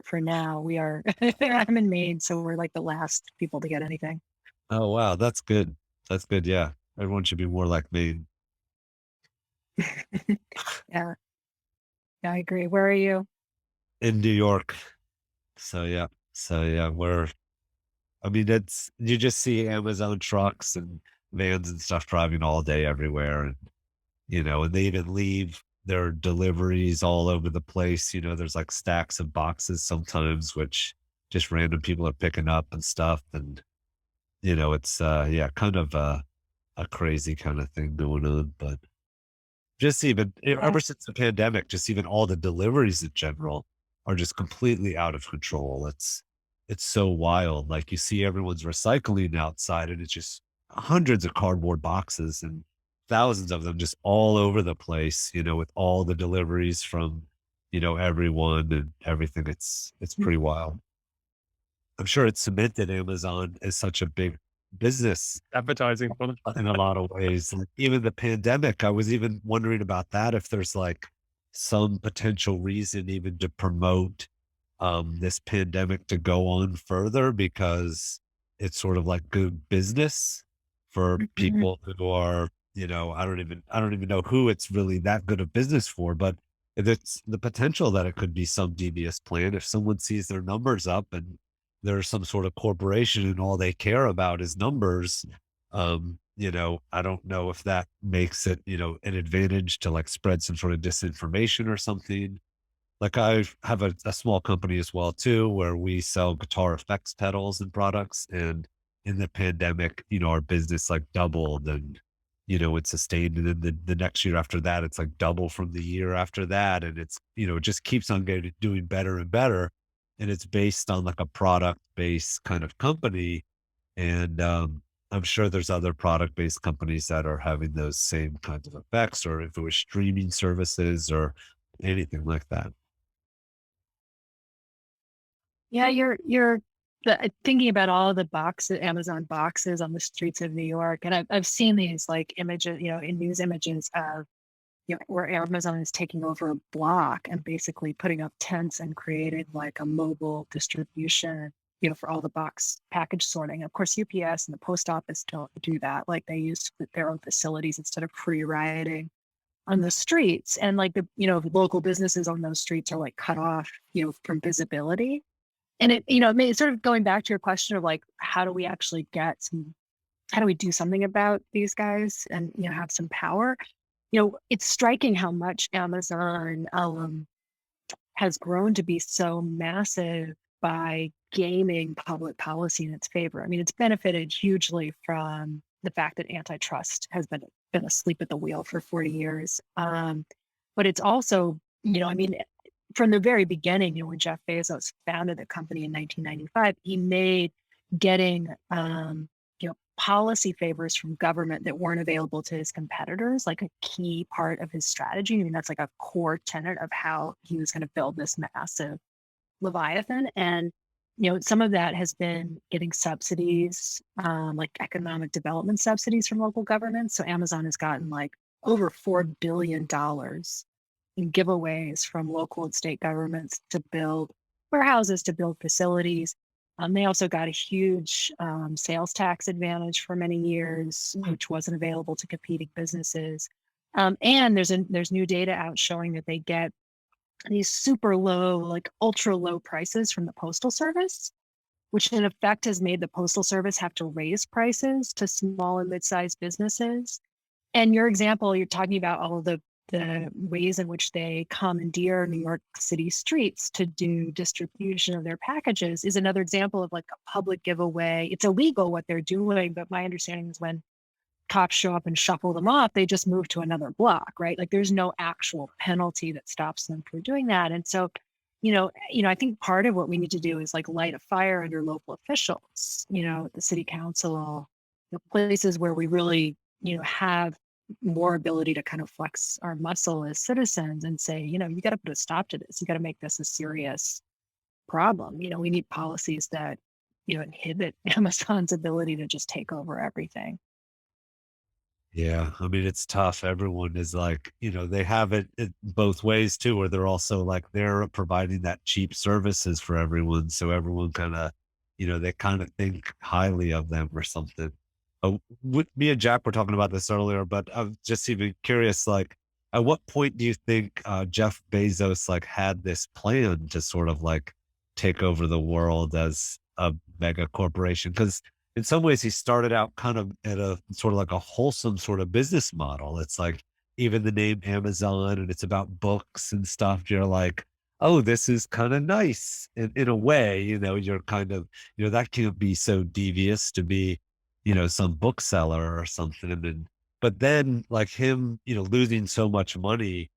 for now we are. I'm in Maine, so we're like the last people to get anything. Oh, wow. That's good. That's good. Yeah. Everyone should be more like me. Yeah, I agree. Where are you? In New York. So, yeah. You just see Amazon trucks and vans and stuff driving all day everywhere. And, and they even leave their deliveries all over the place. There's like stacks of boxes sometimes, which just random people are picking up and stuff. And, it's, kind of a crazy kind of thing going on. But just even ever since the pandemic, just even all the deliveries in general are just completely out of control. It's so wild. Like you see everyone's recycling outside and it's just hundreds of cardboard boxes and thousands of them just all over the place, with all the deliveries from, everyone and everything. It's pretty wild. I'm sure it's cemented Amazon as such a big business Advertising for them. in a lot of ways. Like even the pandemic, I was even wondering about that, if there's like some potential reason even to promote this pandemic to go on further, because it's sort of like good business for people who are, I don't even know who it's really that good of business for, but it's the potential that it could be some devious plan. If someone sees their numbers up and there's some sort of corporation and all they care about is numbers, I don't know if that makes it, an advantage to like spread some sort of disinformation or something. Like I have a small company as well too, where we sell guitar effects pedals and products. And in the pandemic, our business like doubled and, it sustained. And then the next year after that, it's like double from the year after that. And it's, it just keeps on doing better and better. And it's based on like a product based kind of company. And, I'm sure there's other product based companies that are having those same kinds of effects, or if it was streaming services or anything like that. Yeah, you're thinking about all the boxes, Amazon boxes on the streets of New York, and I've seen these like images, in news images of where Amazon is taking over a block and basically putting up tents and creating like a mobile distribution, for all the box package sorting. Of course, UPS and the post office don't do that. Like they use their own facilities instead of free riding on the streets, and like the local businesses on those streets are like cut off, from visibility. And it, sort of going back to your question of like, how do we actually how do we do something about these guys and, have some power? It's striking how much Amazon has grown to be so massive by gaming public policy in its favor. I mean, it's benefited hugely from the fact that antitrust has been asleep at the wheel for 40 years. But it's also, I mean, from the very beginning, when Jeff Bezos founded the company in 1995, he made getting, policy favors from government that weren't available to his competitors like a key part of his strategy. I mean, that's like a core tenet of how he was going to build this massive Leviathan. And, some of that has been getting subsidies, like economic development subsidies from local governments. So Amazon has gotten like over $4 billion in giveaways from local and state governments to build warehouses, to build facilities. They also got a huge sales tax advantage for many years, which wasn't available to competing businesses. And there's new data out showing that they get these super low, like ultra low prices from the Postal Service, which in effect has made the Postal Service have to raise prices to small and mid-sized businesses. And your example, you're talking about all of the ways in which they commandeer New York City streets to do distribution of their packages is another example of like a public giveaway. It's illegal what they're doing, but my understanding is when cops show up and shuffle them off, they just move to another block, right? Like there's no actual penalty that stops them from doing that. And so, I think part of what we need to do is like light a fire under local officials, the city council, the places where we really, have more ability to kind of flex our muscle as citizens and say, you got to put a stop to this. You got to make this a serious problem. We need policies that, inhibit Amazon's ability to just take over everything. Yeah, I mean, it's tough. Everyone is like, they have it both ways too, where they're also like they're providing that cheap services for everyone. So everyone kind of, they kind of think highly of them or something. Me and Jack were talking about this earlier, but I'm just even curious, like, at what point do you think Jeff Bezos like had this plan to sort of like take over the world as a mega corporation? Because in some ways he started out kind of at a sort of like a wholesome sort of business model. It's like even the name Amazon and it's about books and stuff. You're like, oh, this is kind of nice in a way, you're kind of, that can't be so devious to be, some bookseller or something. But then like him, losing so much money,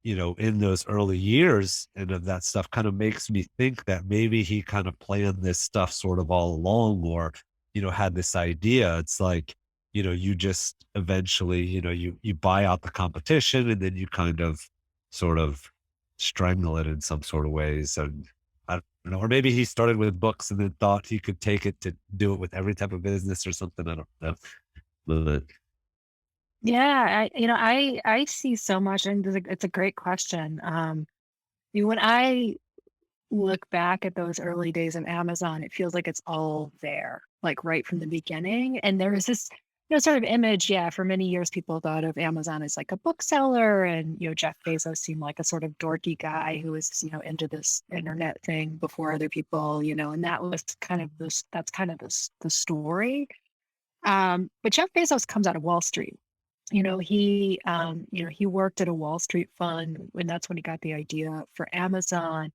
in those early years and of that stuff kind of makes me think that maybe he kind of planned this stuff sort of all along or, had this idea. It's like, you just eventually, you buy out the competition and then you kind of sort of strangle it in some sort of ways. And I don't know, or maybe he started with books and then thought he could take it to do it with every type of business or something. I don't know. But Yeah, I see so much, and it's a great question. When I look back at those early days of Amazon, it feels like it's all there, like right from the beginning. And there is this, sort of image. Yeah, for many years, people thought of Amazon as like a bookseller, and Jeff Bezos seemed like a sort of dorky guy who was, into this internet thing before other people, and that was kind of this. That's kind of the story. But Jeff Bezos comes out of Wall Street. He worked at a Wall Street fund, and that's when he got the idea for Amazon.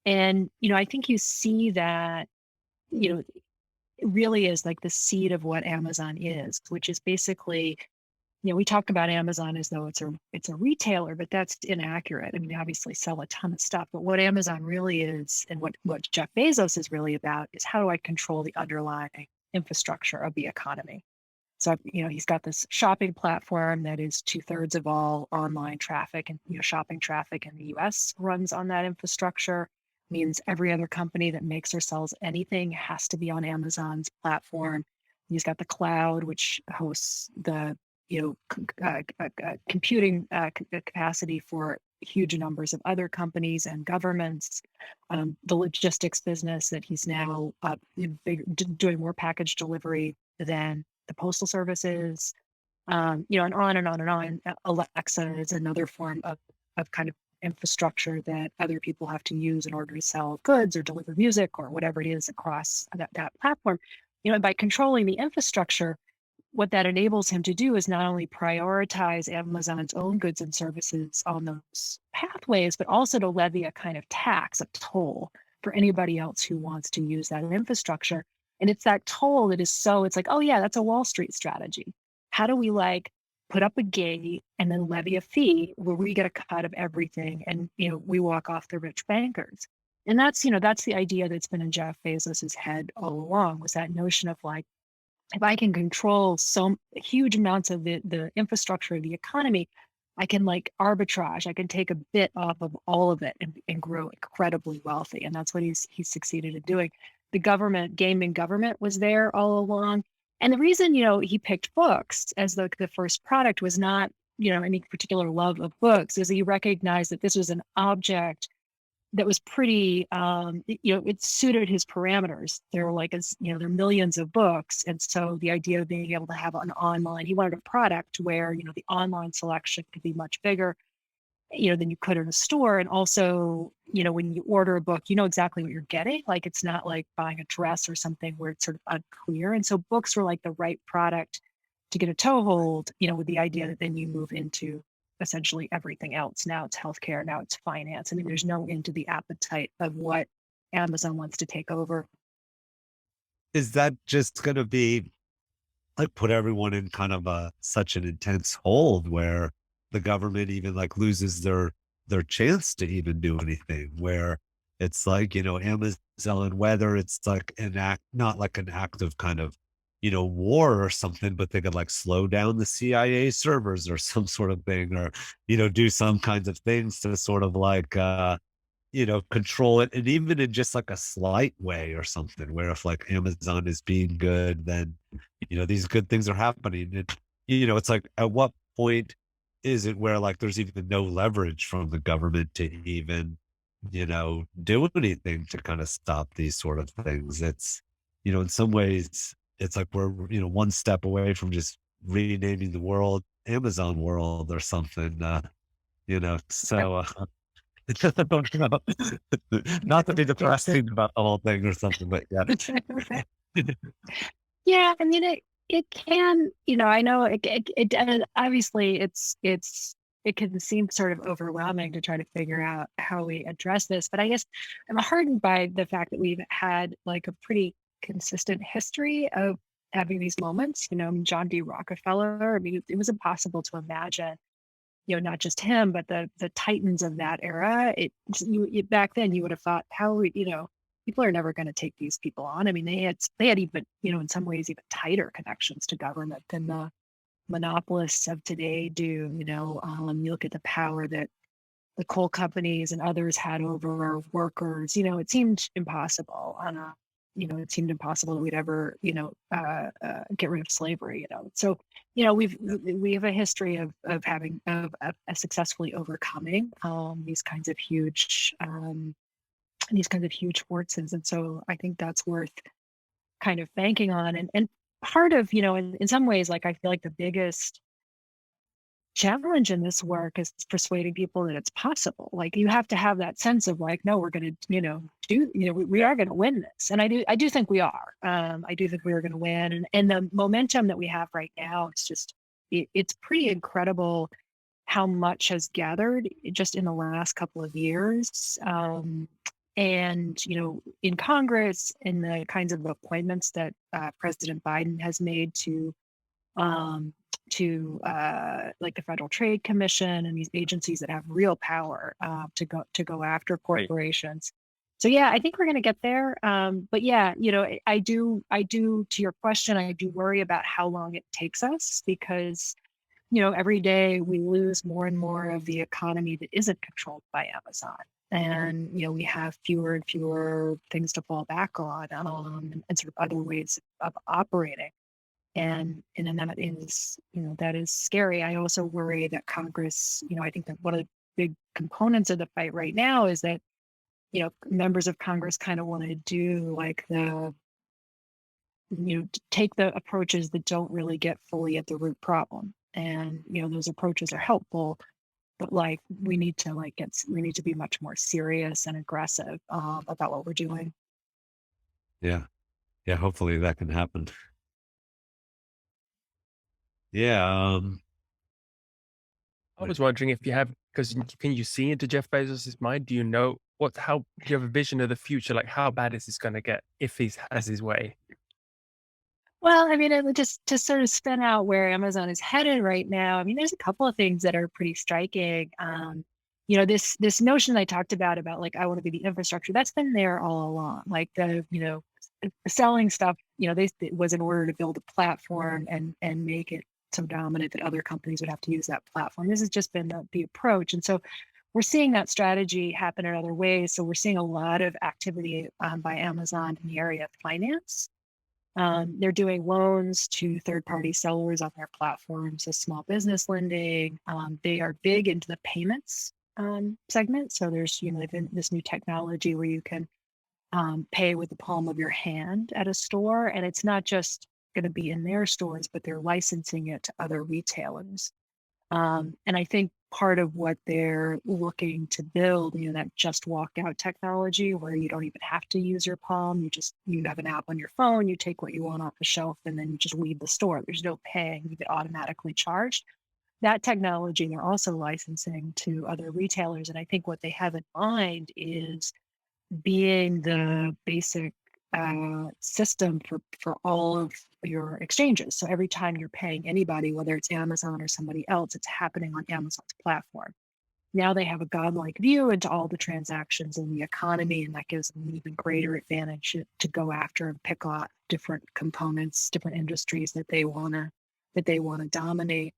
And, I think you see that, it really is like the seed of what Amazon is, which is basically, we talk about Amazon as though it's a retailer, but that's inaccurate. I mean, they obviously sell a ton of stuff, but what Amazon really is and what Jeff Bezos is really about is how do I control the underlying infrastructure of the economy? So, he's got this shopping platform that is 2/3 of all online traffic and shopping traffic in the US runs on that infrastructure. Means every other company that makes or sells anything has to be on Amazon's platform. He's got the cloud, which hosts the computing capacity for huge numbers of other companies and governments. The logistics business that he's now doing more package delivery than the postal services, and on and on and on. Alexa is another form of kind of infrastructure that other people have to use in order to sell goods or deliver music or whatever it is across that platform. By controlling the infrastructure, what that enables him to do is not only prioritize Amazon's own goods and services on those pathways, but also to levy a kind of tax, a toll for anybody else who wants to use that infrastructure. And it's that toll that is it's like, oh yeah, that's a Wall Street strategy. How do we put up a gate and then levy a fee where we get a cut of everything and, we walk off the rich bankers? And that's the idea that's been in Jeff Bezos's head all along, was that notion of if I can control some huge amounts of the infrastructure of the economy, I can arbitrage. I can take a bit off of all of it and grow incredibly wealthy. And that's what he's succeeded in doing. The gaming government was there all along. And the reason, he picked books as the first product was not, any particular love of books, is he recognized that this was an object that was pretty, it suited his parameters. There were there are millions of books. And so the idea of being able to have an online, he wanted a product where, the online selection could be much bigger, than you could in a store. And also, when you order a book, you know exactly what you're getting. It's not like buying a dress or something where it's sort of unclear. And so books were the right product to get a toehold, with the idea that then you move into essentially everything else. Now it's healthcare, now it's finance. I mean, there's no end to the appetite of what Amazon wants to take over. Is that just going to be put everyone in kind of such an intense hold where the government even loses their chance to even do anything, where it's Amazon, whether it's not an active kind of war or something, but they could slow down the CIA servers or some sort of thing, or do some kinds of things to sort of control it, and even in just a slight way or something, where if Amazon is being good, then these good things are happening. And it's at what point is it where there's even no leverage from the government to even do anything to kind of stop these sort of things? It's in some ways it's we're one step away from just renaming the world Amazon world or something, so not to be depressing about the whole thing or something, but yeah. Yeah, I mean, it can, I know it obviously it can seem sort of overwhelming to try to figure out how we address this, but I guess I'm heartened by the fact that we've had a pretty consistent history of having these moments. John D. Rockefeller, I mean, it was impossible to imagine, not just him, but the titans of that era. Back then you would have thought, people are never going to take these people on. I mean, they had even, in some ways, even tighter connections to government than the monopolists of today do. You look at the power that the coal companies and others had over our workers. It seemed impossible it seemed impossible that we'd ever, get rid of slavery. So, we have a history of successfully overcoming these kinds of huge forces. And so I think that's worth kind of banking on. And part of, in some ways, I feel like the biggest challenge in this work is persuading people that it's possible. You have to have that sense of no, we're going to we are going to win this. And I do think we are. I do think we are going to win. And the momentum that we have right now, it's just, it's pretty incredible how much has gathered just in the last couple of years. And, in Congress, in the kinds of appointments that President Biden has made to the Federal Trade Commission and these agencies that have real power to go after corporations. Right. So yeah, I think we're going to get there. But yeah, I do to your question, I do worry about how long it takes us, because every day we lose more and more of the economy that isn't controlled by Amazon. And, we have fewer and fewer things to fall back on, and sort of other ways of operating. And that is scary. I also worry that Congress, I think that one of the big components of the fight right now is that, members of Congress kind of want to do take the approaches that don't really get fully at the root problem. And, those approaches are helpful, but like we need to be much more serious and aggressive about what we're doing. Yeah. Yeah. Hopefully that can happen. Yeah. I was wondering if you have, because can you see into Jeff Bezos' mind? Do you know do you have a vision of the future? Like, how bad is this going to get if he has his way? Well, I mean, just to sort of spin out where Amazon is headed right now. I mean, there's a couple of things that are pretty striking. This notion I talked about like I want to be the infrastructure, that's been there all along. Like selling stuff, it was in order to build a platform and make it so dominant that other companies would have to use that platform. This has just been the approach, and so we're seeing that strategy happen in other ways. So we're seeing a lot of activity by Amazon in the area of finance. They're doing loans to third-party sellers on their platforms, so small business lending. They are big into the payments segment. So there's this new technology where you can pay with the palm of your hand at a store, and it's not just going to be in their stores, but they're licensing it to other retailers. And I think part of what they're looking to build, that just walk out technology where you don't even have to use your palm. You have an app on your phone, you take what you want off the shelf, and then you just leave the store. There's no paying, you get automatically charged. That technology they're also licensing to other retailers. And I think what they have in mind is being the basic system for all of your exchanges. So every time you're paying anybody, whether it's Amazon or somebody else, it's happening on Amazon's platform. Now they have a godlike view into all the transactions in the economy, and that gives them an even greater advantage to go after and pick off different components, different industries that they want to dominate.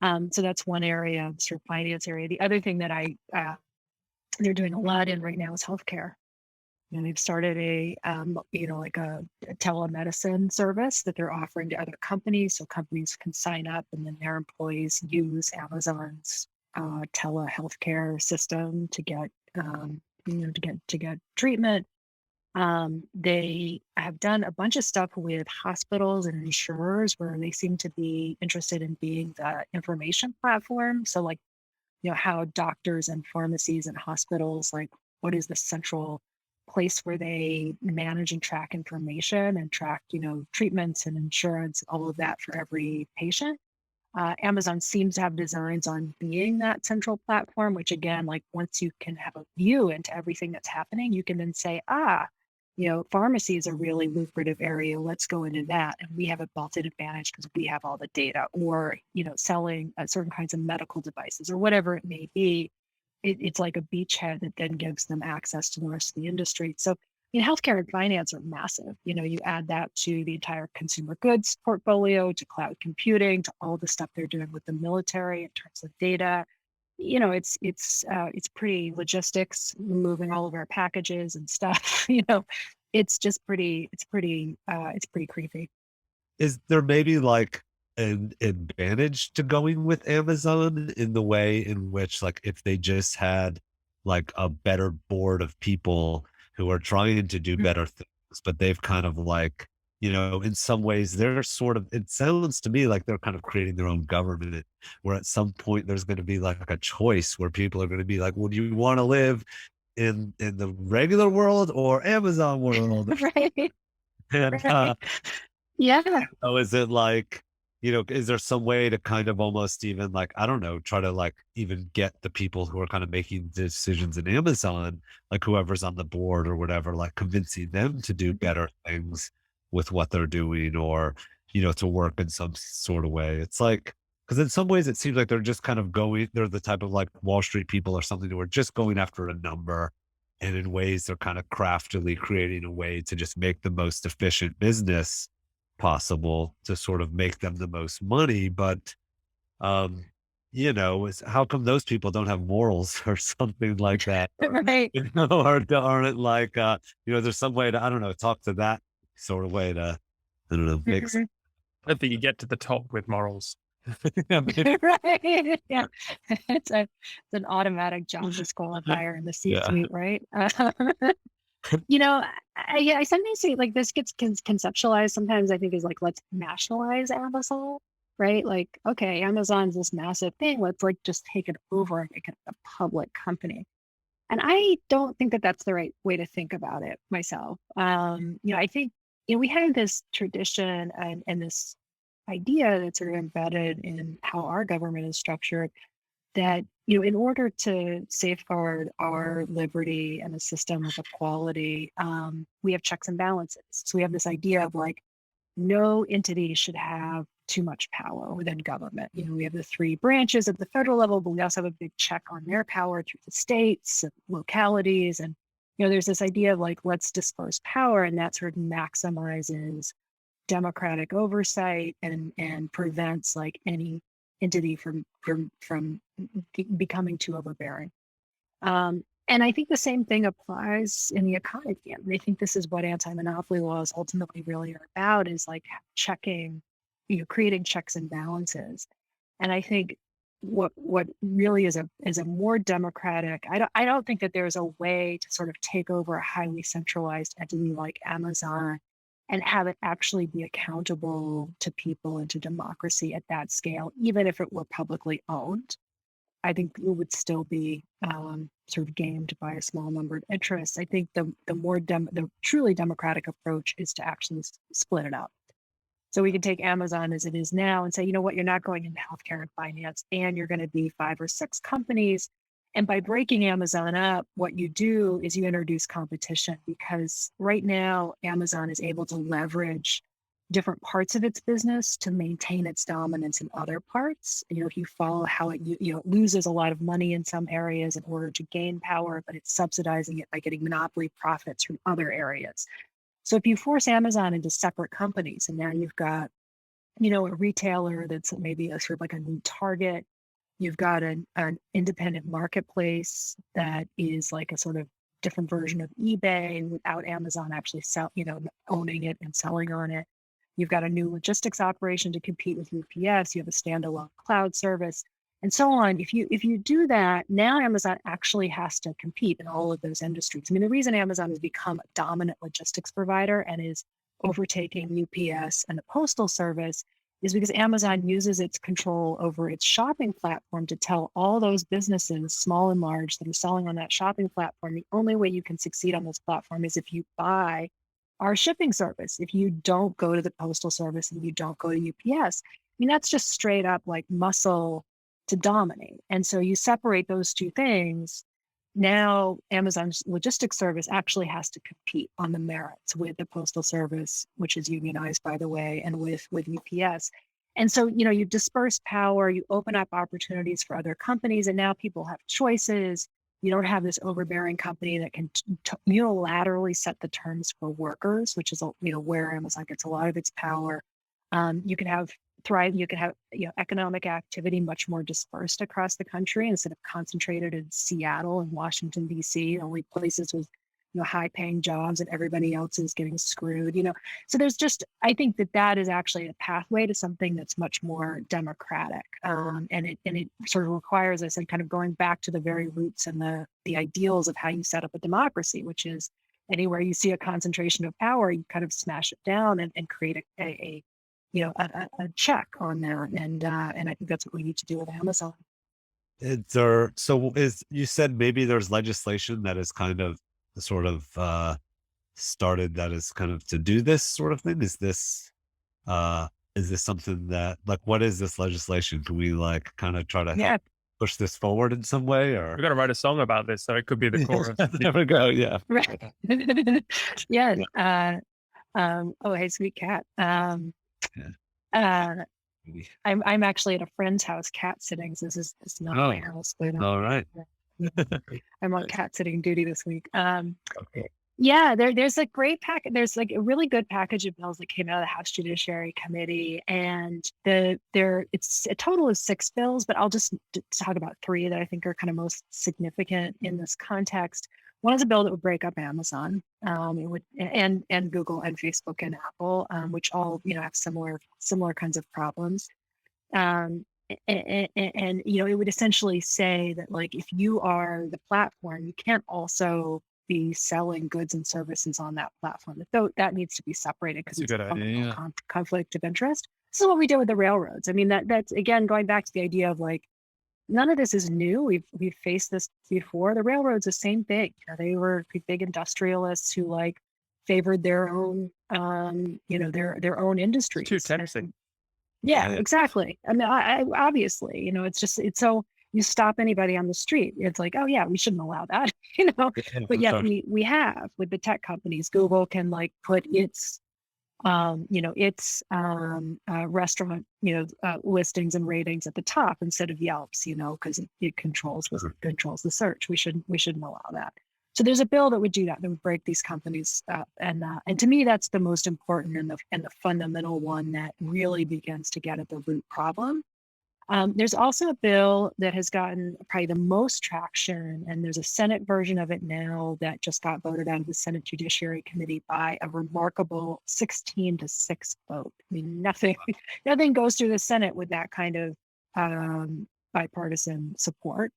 So that's one area, sort of finance area. The other thing that they're doing a lot in right now is healthcare. And they've started a telemedicine service that they're offering to other companies, so companies can sign up and then their employees use Amazon's telehealthcare system to get treatment. They have done a bunch of stuff with hospitals and insurers where they seem to be interested in being the information platform. So like, how doctors and pharmacies and hospitals, like what is the central place where they manage and track information and track, treatments and insurance, all of that for every patient. Amazon seems to have designs on being that central platform, which again, like once you can have a view into everything that's happening, you can then say, pharmacy is a really lucrative area. Let's go into that. And we have a built-in advantage because we have all the data, or, selling certain kinds of medical devices or whatever it may be. It's like a beachhead that then gives them access to the rest of the industry. So, healthcare and finance are massive. You add that to the entire consumer goods portfolio, to cloud computing, to all the stuff they're doing with the military in terms of data. It's pretty logistics, moving all of our packages and stuff. It's pretty creepy. Is there maybe like an advantage to going with Amazon in the way in which, like, if they just had like a better board of people who are trying to do better things, but they've kind of like, in some ways they're sort of, it sounds to me like they're kind of creating their own government, where at some point there's going to be like a choice where people are going to be like, well, do you want to live in the regular world or Amazon world? Right. And Right. Yeah. so is it like, is there some way to kind of almost even like, I don't know, try to like even get the people who are kind of making decisions in Amazon, like whoever's on the board or whatever, like convincing them to do better things with what they're doing, or, to work in some sort of way? It's like, because in some ways it seems like they're just kind of they're the type of like Wall Street people or something who are just going after a number. And in ways they're kind of craftily creating a way to just make the most efficient business possible to sort of make them the most money. But how come those people don't have morals or something like that? Right. Or aren't like there's some way to, I don't know, talk to that sort of way to, I don't know, make Mhm. I don't think you get to the top with morals. Right. Yeah. It's an automatic job disqualifier in the C-suite, right? I sometimes say like this gets conceptualized sometimes, I think, is like, let's nationalize Amazon, right? Like, okay, Amazon's this massive thing. Let's like just take it over and make it a public company. And I don't think that that's the right way to think about it myself. I think, we have this tradition and this idea that's sort of embedded in how our government is structured that, in order to safeguard our liberty and a system of equality, we have checks and balances. So we have this idea of like, no entity should have too much power within government. We have the three branches at the federal level, but we also have a big check on their power through the states and localities. And, there's this idea of like, let's disperse power, and that sort of maximizes democratic oversight and prevents like any entity from becoming too overbearing. And I think the same thing applies in the economy. And I think this is what anti-monopoly laws ultimately really are about, is like checking, creating checks and balances. And I think what really is a more democratic, I don't think that there's a way to sort of take over a highly centralized entity like Amazon and have it actually be accountable to people and to democracy at that scale, even if it were publicly owned. I think it would still be sort of gamed by a small number of interests. I think the truly democratic approach is to actually split it up. So we can take Amazon as it is now and say, you know what, you're not going into healthcare and finance, and you're going to be 5 or 6 companies. And by breaking Amazon up, what you do is you introduce competition, because right now Amazon is able to leverage different parts of its business to maintain its dominance in other parts. If you follow how it, it loses a lot of money in some areas in order to gain power, but it's subsidizing it by getting monopoly profits from other areas. So if you force Amazon into separate companies, and now you've got, a retailer that's maybe a sort of like a new Target, you've got an independent marketplace that is like a sort of different version of eBay without Amazon actually owning it and selling on it. You've got a new logistics operation to compete with UPS. You have a standalone cloud service, and so on. If you do that, now Amazon actually has to compete in all of those industries. I mean, the reason Amazon has become a dominant logistics provider and is overtaking UPS and the Postal Service is because Amazon uses its control over its shopping platform to tell all those businesses, small and large, that are selling on that shopping platform, the only way you can succeed on this platform is if you buy our shipping service. If you don't go to the Postal Service and you don't go to UPS, I mean, that's just straight up like muscle to dominate. And so you separate those two things. Now Amazon's logistics service actually has to compete on the merits with the Postal Service, which is unionized, by the way, and with UPS. And so, you disperse power, you open up opportunities for other companies, and now people have choices. You don't have this overbearing company that can unilaterally set the terms for workers, which is where Amazon gets a lot of its power. You can have economic activity much more dispersed across the country instead of concentrated in Seattle and Washington, D.C., only places with high-paying jobs, and everybody else is getting screwed. So there's I think that is actually a pathway to something that's much more democratic, and it sort of requires, I said, kind of going back to the very roots and the ideals of how you set up a democracy, which is anywhere you see a concentration of power, you kind of smash it down and create a check on that, and I think that's what we need to do with Amazon. You said maybe there's legislation that is kind of sort of started that is kind of to do this sort of thing. Is this something that, like, what is this legislation? Can we like kind of try to push this forward in some way, or We're gonna write a song about this, so it could be the chorus. there we go. Yeah. Right. Yeah. Oh, hey, sweet cat. I'm actually at a friend's house cat sitting. So it's not my house, but All right. I'm on cat sitting duty this week. Okay. Yeah, there's a great package. There's like a really good package of bills that came out of the House Judiciary Committee, and it's a total of 6 bills, but I'll just talk about 3 that I think are kind of most significant in this context. One is a bill that would break up Amazon, it would, and Google and Facebook and Apple, which all have similar kinds of problems. And it would essentially say that, like, if you are the platform, you can't also be selling goods and services on that platform. That needs to be separated because it's a conflict of interest. This is what we did with the railroads. I mean, that's again going back to the idea of like, none of this is new. We've faced this before. The railroads, the same thing. You know, they were big industrialists who like favored their own, their own industries. Too tempting. Yeah, exactly. I mean, I obviously, you know, it's so you stop anybody on the street, it's like, oh yeah, we shouldn't allow that, you know. But yet we have with the tech companies. Google can like put its restaurant, listings and ratings at the top instead of Yelp's, you know, because it controls the search. We shouldn't allow that. So there's a bill that would do that would break these companies up, and to me that's the most important and the fundamental one that really begins to get at the root problem. There's also a bill that has gotten probably the most traction, and there's a Senate version of it now that just got voted out of the Senate Judiciary Committee by a remarkable 16-6 vote. I mean, nothing goes through the Senate with that kind of bipartisan support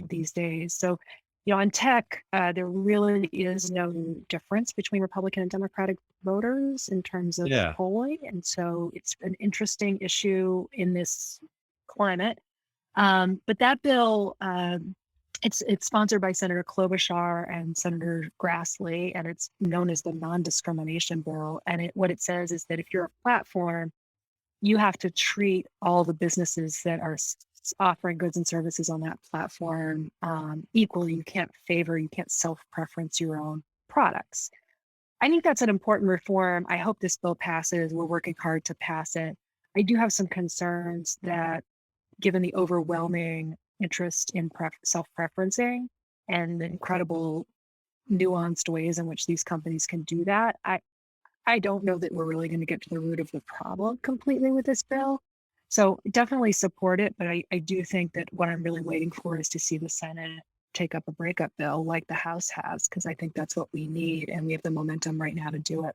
these days. So, you know, on tech, there really is no difference between Republican and Democratic voters in terms of polling, and so it's an interesting issue in this climate. But that bill, it's sponsored by Senator Klobuchar and Senator Grassley, and it's known as the non-discrimination bill. And what it says is that if you're a platform, you have to treat all the businesses that are offering goods and services on that platform equally. You can't self-preference your own products. I think that's an important reform. I hope this bill passes. We're working hard to pass it. I do have some concerns that, given the overwhelming interest in self-preferencing and the incredible nuanced ways in which these companies can do that, I don't know that we're really going to get to the root of the problem completely with this bill. So definitely support it, but I do think that what I'm really waiting for is to see the Senate take up a breakup bill like the House has, because I think that's what we need, and we have the momentum right now to do it.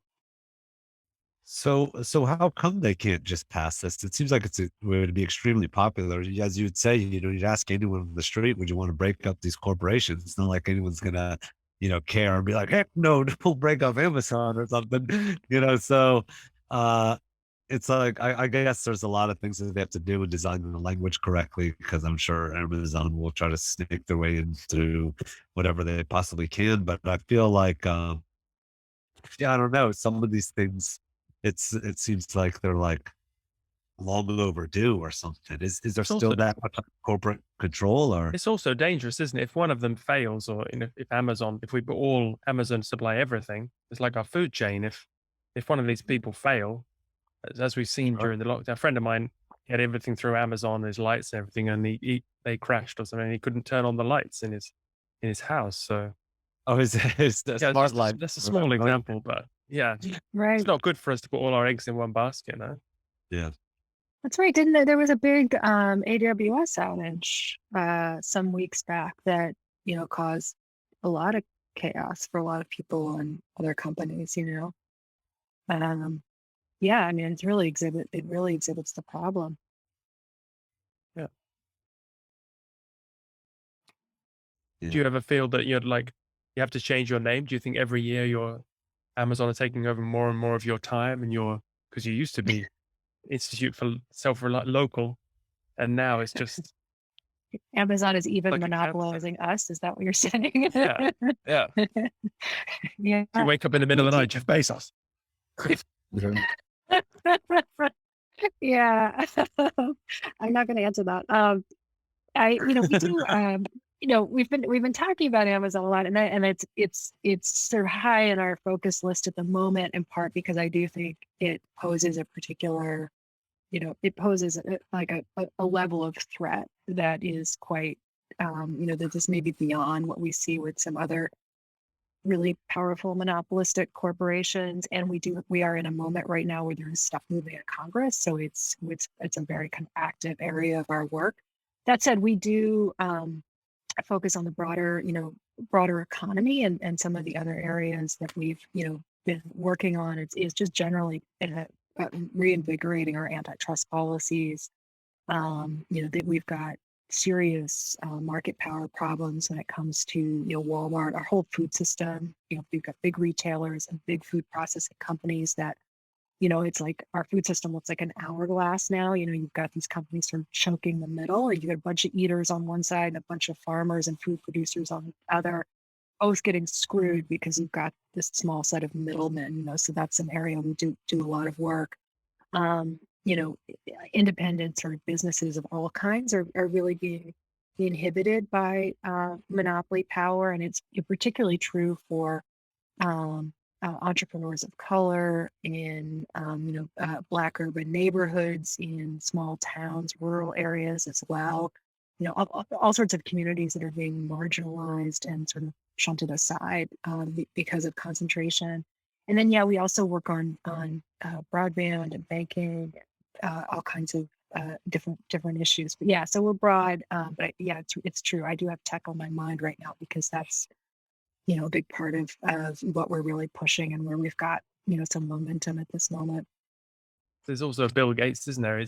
So how come they can't just pass this? It seems like it would be extremely popular. As you would say, you know, you'd ask anyone on the street, would you want to break up these corporations? It's not like anyone's gonna, you know, care and be like, heck no, don't break up Amazon or something, you know. So it's like I guess there's a lot of things that they have to do with designing the language correctly, because I'm sure Amazon will try to sneak their way in through whatever they possibly can. But I feel like I don't know, some of these things, it seems like they're like long overdue or something. Is there still that much corporate control? Or it's also dangerous, isn't it? If one of them fails, or if we put all Amazon supply everything, it's like our food chain. If one of these people fail, as we've seen during the lockdown, a friend of mine had everything through Amazon, his lights and everything, and they crashed or something. He couldn't turn on the lights in his house. So smart light. That's a small example, but yeah, right. It's not good for us to put all our eggs in one basket, no? Yeah. That's right. There was a big AWS outage some weeks back that, you know, caused a lot of chaos for a lot of people and other companies, you know. Yeah, I mean, it really exhibits the problem. Yeah. Do you ever feel that you have to change your name? Do you think every year your Amazon are taking over more and more of your time, and because you used to be Institute for Self-Reliance local, and now it's just Amazon is even monopolizing us. Is that what you're saying? Yeah. Yeah. Yeah. You wake up in the middle of the night, Jeff Bezos. Yeah. I'm not going to answer that. We do. We've been talking about Amazon a lot, and it's sort of high in our focus list at the moment, in part because I do think it poses a particular, a level of threat that is quite, that is maybe beyond what we see with some other really powerful monopolistic corporations. And we are in a moment right now where there is stuff moving at Congress, so it's a very kind of active area of our work. That said, we do focus on the broader economy and some of the other areas that we've been working on. It's just generally reinvigorating our antitrust policies. That we've got serious market power problems when it comes to Walmart, our whole food system. We've got big retailers and big food processing companies that it's like our food system looks like an hourglass now. You've got these companies sort of choking the middle, and you got a bunch of eaters on one side and a bunch of farmers and food producers on the other, both getting screwed because you've got this small set of middlemen. So that's an area we do a lot of work. Independent sort of businesses of all kinds are really being inhibited by monopoly power, and it's particularly true for entrepreneurs of color in Black urban neighborhoods, in small towns, rural areas as well. All sorts of communities that are being marginalized and sort of shunted aside because of concentration. And then, we also work on broadband and banking, all kinds of different issues. But so we're broad. But it's true. I do have tech on my mind right now because that's a big part of what we're really pushing and where we've got some momentum at this moment. There's also Bill Gates, isn't there?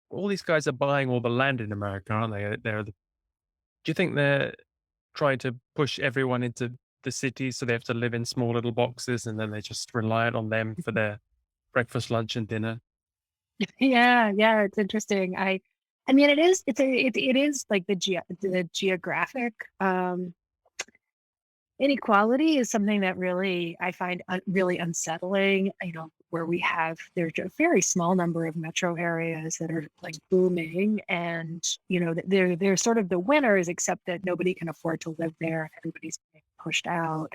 All these guys are buying all the land in America, aren't they? Do you think they're trying to push everyone into the cities so they have to live in small little boxes and then they just rely on them for their breakfast, lunch, and dinner? Yeah, it's interesting. I mean, it is. It is like the geographic inequality is something that really I find really unsettling. Where there's a very small number of metro areas that are like booming, and they're sort of the winners, except that nobody can afford to live there, and everybody's being pushed out.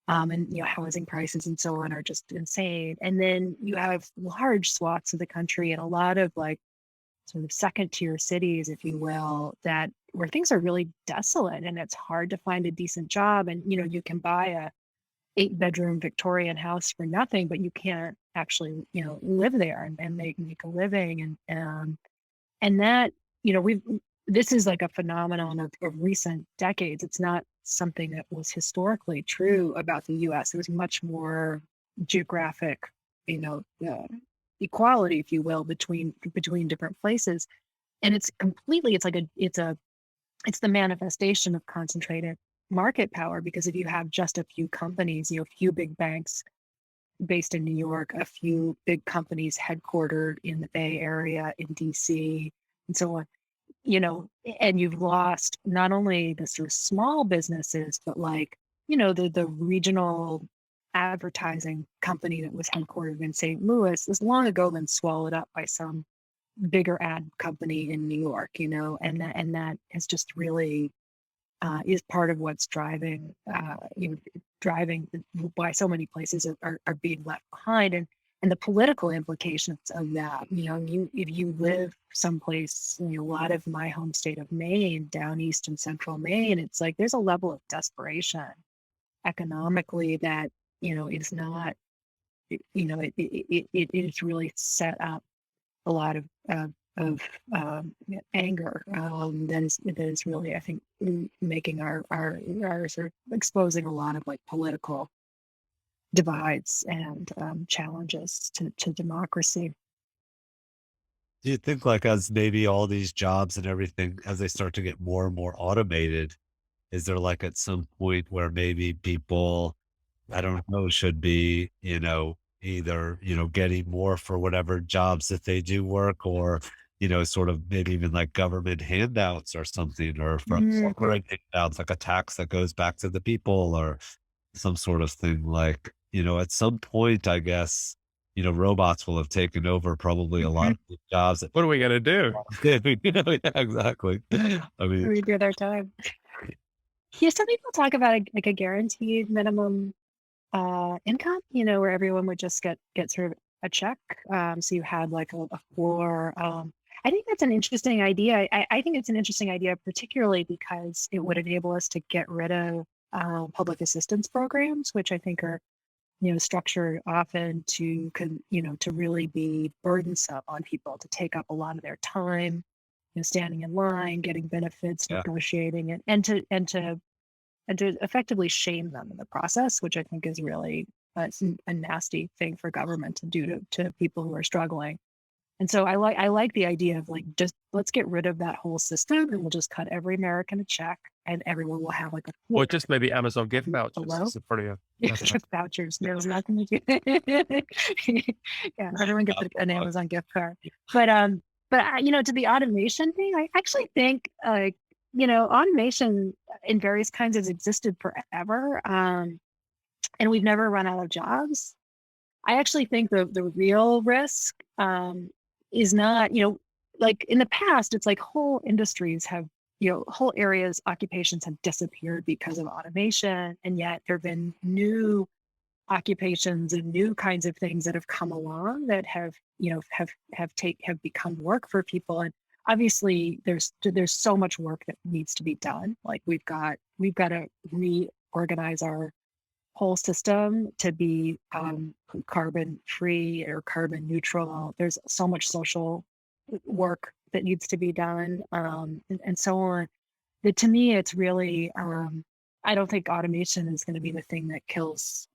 And housing prices and so on are just insane. And then you have large swaths of the country and a lot of like sort of second tier cities, if you will, where things are really desolate and it's hard to find a decent job. And you can buy a 8-bedroom Victorian house for nothing, but you can't actually live there and make a living. And that this is like a phenomenon of recent decades. It's not something that was historically true about the U.S. There was much more geographic, equality, if you will, between different places, and it's the manifestation of concentrated market power. Because if you have just a few companies, a few big banks based in New York, a few big companies headquartered in the Bay Area, in DC, and so on, and you've lost not only the sort of small businesses, but like, the regional advertising company that was headquartered in St. Louis has long ago been swallowed up by some bigger ad company in New York, and that has just really is part of what's driving why so many places are being left behind, and the political implications of that. If you live someplace, a lot of my home state of Maine, down east and central Maine, it's like there's a level of desperation economically that is not, it's really set up a lot of anger that is really, I think, making our sort of exposing a lot of like political divides and challenges to democracy. Do you think like as maybe all these jobs and everything, as they start to get more and more automated, is there like at some point where maybe people, I don't know, should be, either, getting more for whatever jobs that they do work, or, sort of maybe even like government handouts or something, or from corporate handouts, like a tax that goes back to the people or some sort of thing like, at some point, I guess, robots will have taken over probably a lot of the jobs that What are we going to do? yeah, exactly. I mean, We do their time. Yeah, some people talk about like a guaranteed minimum income, where everyone would just get sort of a check. So you had like a floor. I think that's an interesting idea. I think it's an interesting idea, particularly because it would enable us to get rid of public assistance programs, which I think are, structured often to really be burdensome on people, to take up a lot of their time, standing in line, getting benefits, negotiating, and to effectively shame them in the process, which I think is really a nasty thing for government to do to people who are struggling. And so I like the idea of like, just let's get rid of that whole system and we'll just cut every American a check. and everyone will have like a Or floor just maybe Amazon gift vouchers. below. Is probably a Gift vouchers. There's nothing to do. Yeah, everyone gets an Amazon gift card. But you know, to the automation thing, I actually think you know, automation in various kinds has existed forever, and we've never run out of jobs. I actually think the real risk is not, you know, like in the past, it's like whole industries have, you know, whole areas, occupations have disappeared because of automation, and yet there have been new occupations and new kinds of things that have come along that have, you know, have become work for people. And obviously, there's so much work that needs to be done. Like we've got to reorganize our whole system to be carbon free or carbon neutral. There's so much social work that needs to be done, and so on. That to me, it's really, I don't think automation is going to be the thing that kills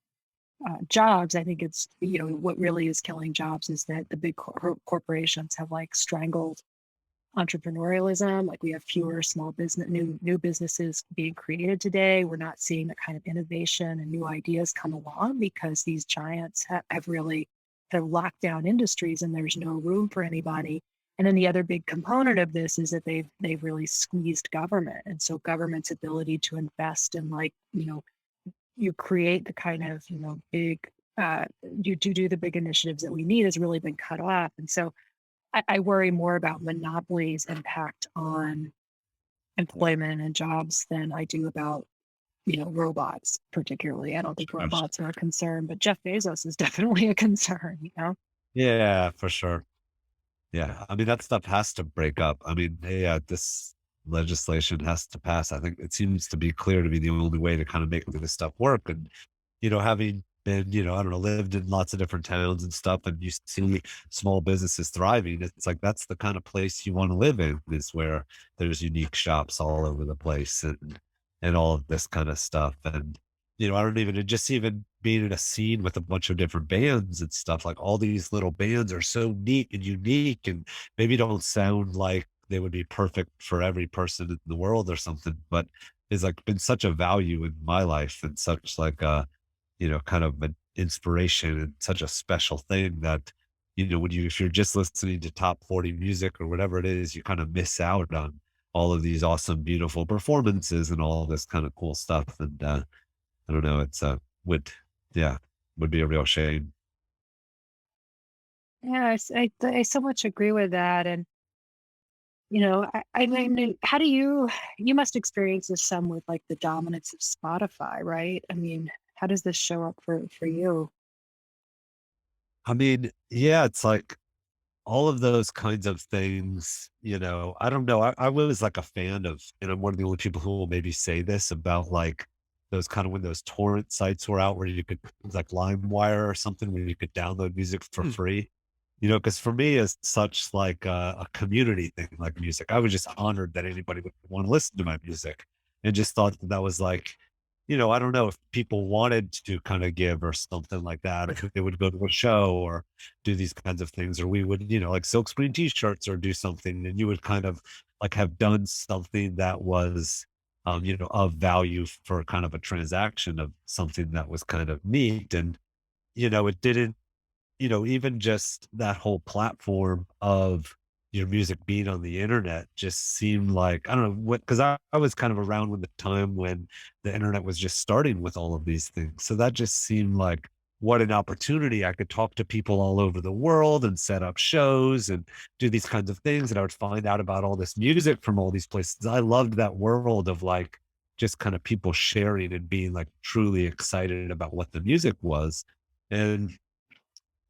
jobs. I think it's, you know, what really is killing jobs is that the big corporations have like strangled entrepreneurialism. Like we have fewer small business, new businesses being created today. We're not seeing the kind of innovation and new ideas come along because these giants have really kind of locked down industries, and there's no room for anybody. And then the other big component of this is that they've really squeezed government, and so government's ability to invest in, like, you know, you create the kind of, you know, big you do the big initiatives that we need has really been cut off. And so I worry more about monopolies' impact on employment and jobs than I do about, you know, robots particularly. I don't think robots are a concern, but Jeff Bezos is definitely a concern, you know? Yeah, for sure. Yeah. I mean, that stuff has to break up. I mean, yeah, this legislation has to pass. I think it seems to be clear to be the only way to kind of make this stuff work. And, you know, having been, you know, I don't know, lived in lots of different towns and stuff, and you see small businesses thriving, it's like that's the kind of place you want to live in, is where there's unique shops all over the place and all of this kind of stuff. And, you know, I don't even, just even being in a scene with a bunch of different bands and stuff, like all these little bands are so neat and unique and maybe don't sound like they would be perfect for every person in the world or something, but it's like been such a value in my life and such like a, you know, kind of an inspiration and such a special thing that, you know, when you, if you're just listening to top 40 music or whatever it is, you kind of miss out on all of these awesome, beautiful performances and all this kind of cool stuff. And I don't know, it's would, yeah, would be a real shame. Yeah, I so much agree with that. And, you know, I mean, how do you must experience this some with like the dominance of Spotify, right? I mean, how does this show up for you? I mean, yeah, it's like all of those kinds of things, you know, I don't know. I was like a fan of, and I'm one of the only people who will maybe say this about like those kind of when those torrent sites were out where you could, like LimeWire or something, where you could download music for Hmm. free. You know, because for me, it's such like a community thing, like music. I was just honored that anybody would want to listen to my music, and just thought that that was like, you know, I don't know if people wanted to kind of give or something like that, if they would go to a show or do these kinds of things, or we would, you know, like silk screen t-shirts or do something, and you would kind of like have done something that was, you know, of value for kind of a transaction of something that was kind of neat. And, you know, it didn't, you know, even just that whole platform of your music being on the internet just seemed like, I don't know what, because I was kind of around when the time when the internet was just starting with all of these things. So that just seemed like what an opportunity. I could talk to people all over the world and set up shows and do these kinds of things. And I would find out about all this music from all these places. I loved that world of like just kind of people sharing and being like truly excited about what the music was. And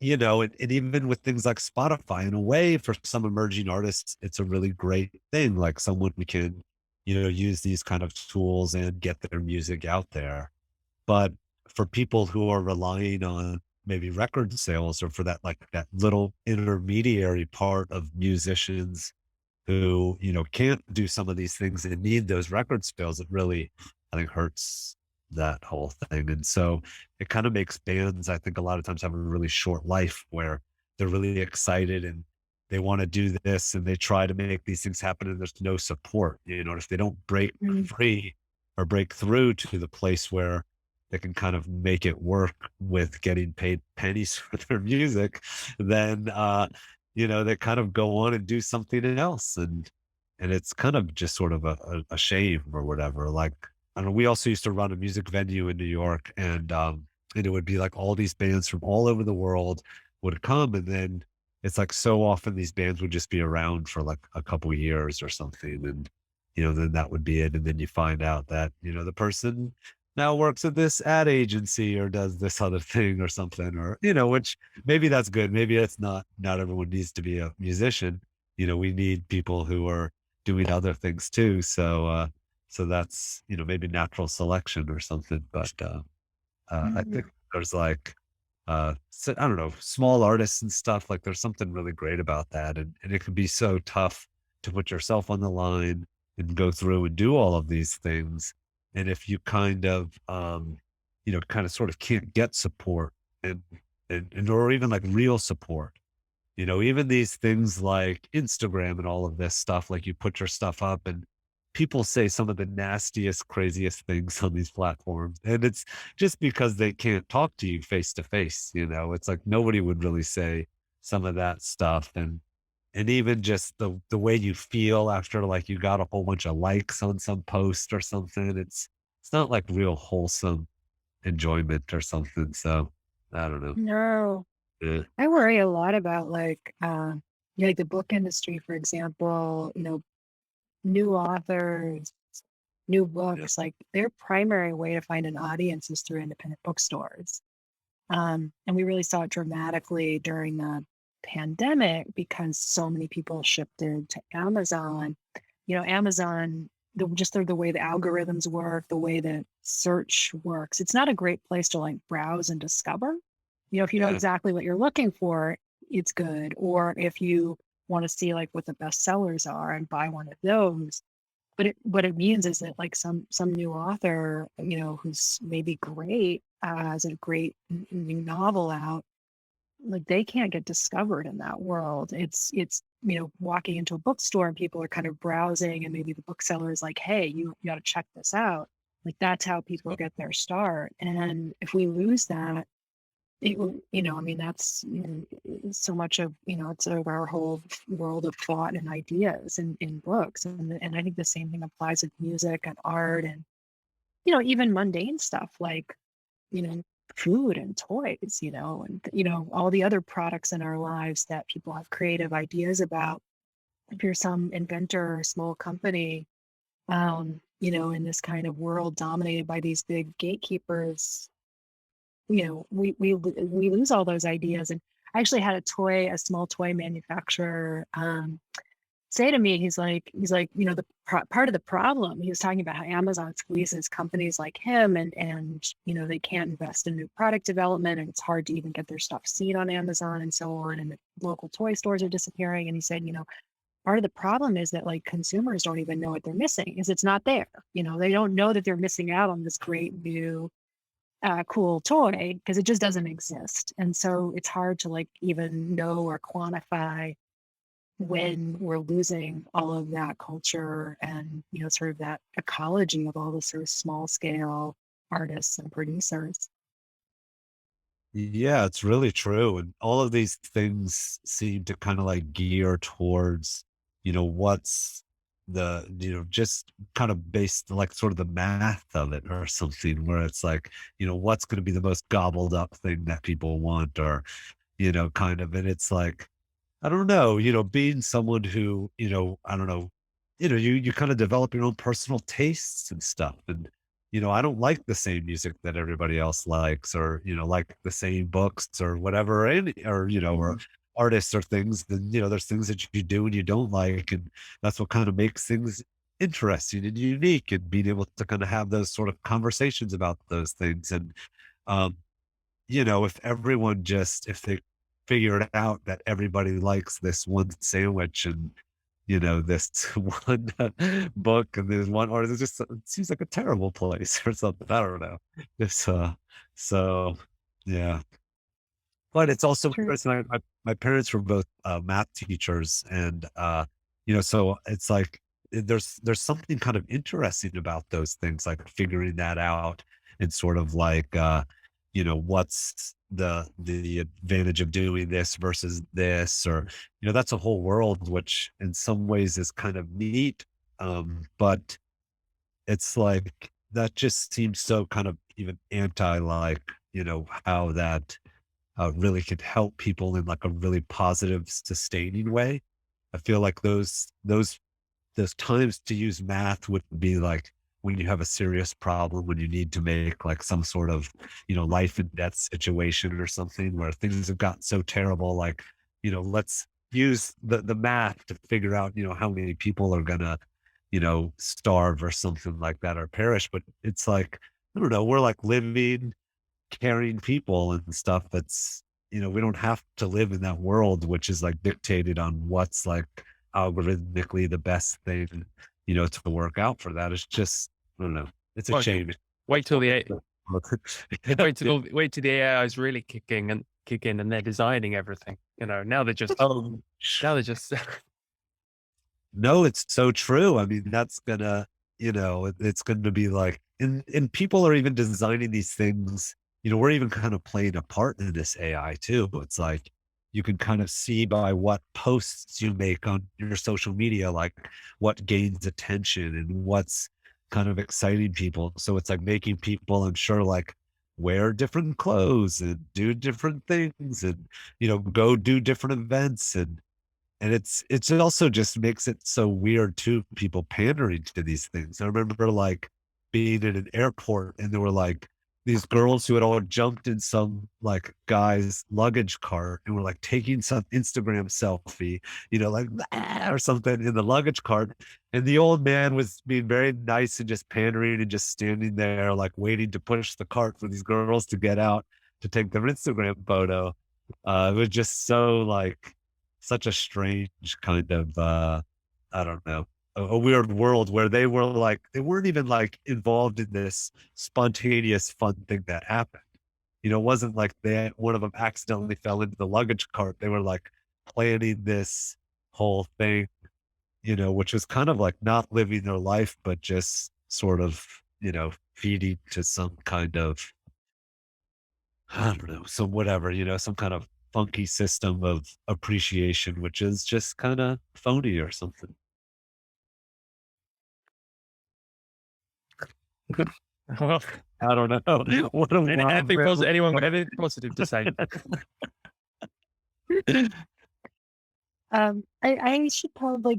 you know, and even with things like Spotify, in a way, for some emerging artists, it's a really great thing. Like someone who can, you know, use these kind of tools and get their music out there. But for people who are relying on maybe record sales or for that, like that little intermediary part of musicians who, you know, can't do some of these things and need those record sales, it really, I think, hurts that whole thing. And so it kind of makes bands, I think, a lot of times have a really short life where they're really excited and they want to do this and they try to make these things happen and there's no support, if they don't break Mm. free or break through to the place where they can kind of make it work with getting paid pennies for their music, then they kind of go on and do something else. And it's kind of just sort of a shame or whatever. Like, I don't know, we also used to run a music venue in New York, and it would be like all these bands from all over the world would come, and then it's like so often these bands would just be around for like a couple years or something, and then that would be it. And then you find out that the person now works at this ad agency or does this other thing or something, or which maybe that's good. Maybe it's not everyone needs to be a musician. We need people who are doing other things too. So that's maybe natural selection or something. But I think there's like so, I don't know, small artists and stuff, like there's something really great about that. And it can be so tough to put yourself on the line and go through and do all of these things. And if you kind of kind of sort of can't get support and or even like real support, even these things like Instagram and all of this stuff, like you put your stuff up and people say some of the nastiest, craziest things on these platforms. And it's just because they can't talk to you face to face. It's like nobody would really say some of that stuff. And even just the way you feel after like you got a whole bunch of likes on some post or something, it's not like real wholesome enjoyment or something. So I don't know. No, Yeah. I worry a lot about like the book industry, for example, new authors, new books, like their primary way to find an audience is through independent bookstores. And we really saw it dramatically during the pandemic because so many people shifted to Amazon. Amazon, the way the algorithms work, the way the search works, it's not a great place to like browse and discover. If you know Yeah. exactly what you're looking for, it's good. Or if you want to see like what the best sellers are and buy one of those. But what it means is that like some new author, who's maybe great, has a great new novel out, like they can't get discovered in that world. It's walking into a bookstore and people are kind of browsing and maybe the bookseller is like, hey, you got to check this out. Like that's how people get their start. And if we lose that, it will, I mean, that's so much of, it's of our whole world of thought and ideas in books. And I think the same thing applies with music and art and, even mundane stuff like, food and toys, and, all the other products in our lives that people have creative ideas about. If you're some inventor or small company, in this kind of world dominated by these big gatekeepers, we lose all those ideas. And I actually had a small toy manufacturer say to me, he's like, the part of the problem, he was talking about how Amazon squeezes companies like him and they can't invest in new product development and it's hard to even get their stuff seen on Amazon and so on. And the local toy stores are disappearing. And he said, part of the problem is that like consumers don't even know what they're missing is it's not there. They don't know that they're missing out on this great new cool toy because it just doesn't exist. And so it's hard to like even know or quantify when we're losing all of that culture and, sort of that ecology of all the sort of small scale artists and producers. Yeah, it's really true. And all of these things seem to kind of like gear towards, what's just kind of based like sort of the math of it or something where it's like, what's going to be the most gobbled up thing that people want or, kind of, and it's like, I don't know, being someone who, I don't know, you kind of develop your own personal tastes and stuff. And, I don't like the same music that everybody else likes or, like the same books or whatever, or artists or things. Then, there's things that you do and you don't like. And that's what kind of makes things interesting and unique and being able to kind of have those sort of conversations about those things. And, um, if they figured out that everybody likes this one sandwich and, this one book and there's one artist, it seems like a terrible place or something. I don't know. It's, so yeah. But it's also True. personal. My parents were both math teachers, and so it's like there's something kind of interesting about those things, like figuring that out, and sort of like what's the advantage of doing this versus this, or that's a whole world, which in some ways is kind of neat, but it's like that just seems so kind of even anti, like how that really could help people in like a really positive, sustaining way. I feel like those times to use math would be like when you have a serious problem, when you need to make like some sort of life and death situation or something where things have gotten so terrible. Like let's use the math to figure out how many people are gonna starve or something like that, or perish. But it's like, I don't know, we're like living, caring people and stuff. That's we don't have to live in that world which is like dictated on what's like algorithmically the best thing to work out for that. It's just, I don't know, it's a Well, shame. wait till the wait till the AI is really kick in and they're designing everything. Now they're just now they're just No, it's so true. I mean, that's gonna, it's going to be like, and people are even designing these things. We're even kind of playing a part in this AI too. It's like you can kind of see by what posts you make on your social media, like what gains attention and what's kind of exciting people. So it's like making people, I'm sure, like wear different clothes and do different things, and go do different events, and it's also just makes it so weird too, people pandering to these things. I remember like being in an airport and there were like these girls who had all jumped in some like guy's luggage cart and were like taking some Instagram selfie, like or something in the luggage cart. And the old man was being very nice and just pandering and just standing there like waiting to push the cart for these girls to get out to take their Instagram photo. It was just so like such a strange kind of I don't know, a weird world where they were like they weren't even like involved in this spontaneous fun thing that happened. It wasn't like one of them accidentally fell into the luggage cart. They were like planning this whole thing, which was kind of like not living their life, but just sort of, feeding to some kind of, I don't know, some whatever, some kind of funky system of appreciation, which is just kind of phony or something. well, I don't know. What a anyone got anything positive to say? I should probably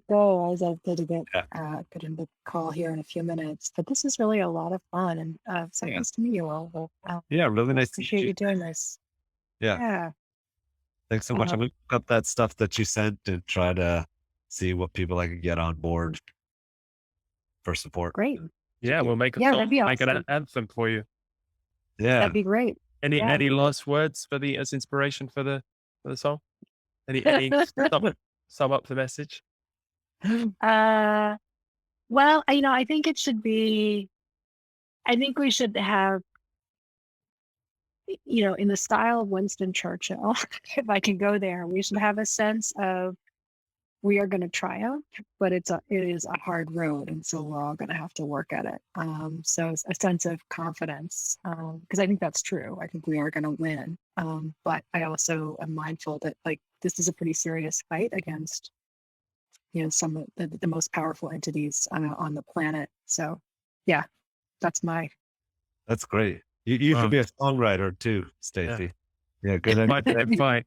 go as I've got to get Yeah. get in the call here in a few minutes. But this is really a lot of fun, and so Yeah. nice to meet you all. Yeah, really nice to meet Appreciate you. you doing this. Yeah. Yeah. Thanks so much. I'm gonna look up that stuff that you sent and try to see what people I can get on board for support. Great. Yeah, we'll make that'd be make an awesome. anthem for you. Yeah. That'd be great. Any last words for as inspiration for the song? Any sum up the message? Well, I think it should be. I think we should have, in the style of Winston Churchill, if I can go there, we should have a sense of we are going to triumph, but it is a hard road, and so we're all going to have to work at it. So a sense of confidence, because I think that's true. I think we are going to win, but I also am mindful that like this is a pretty serious fight against some of the most powerful entities on the planet. So yeah, that's great. You could be a songwriter too, Stacy. Yeah, good. Fine.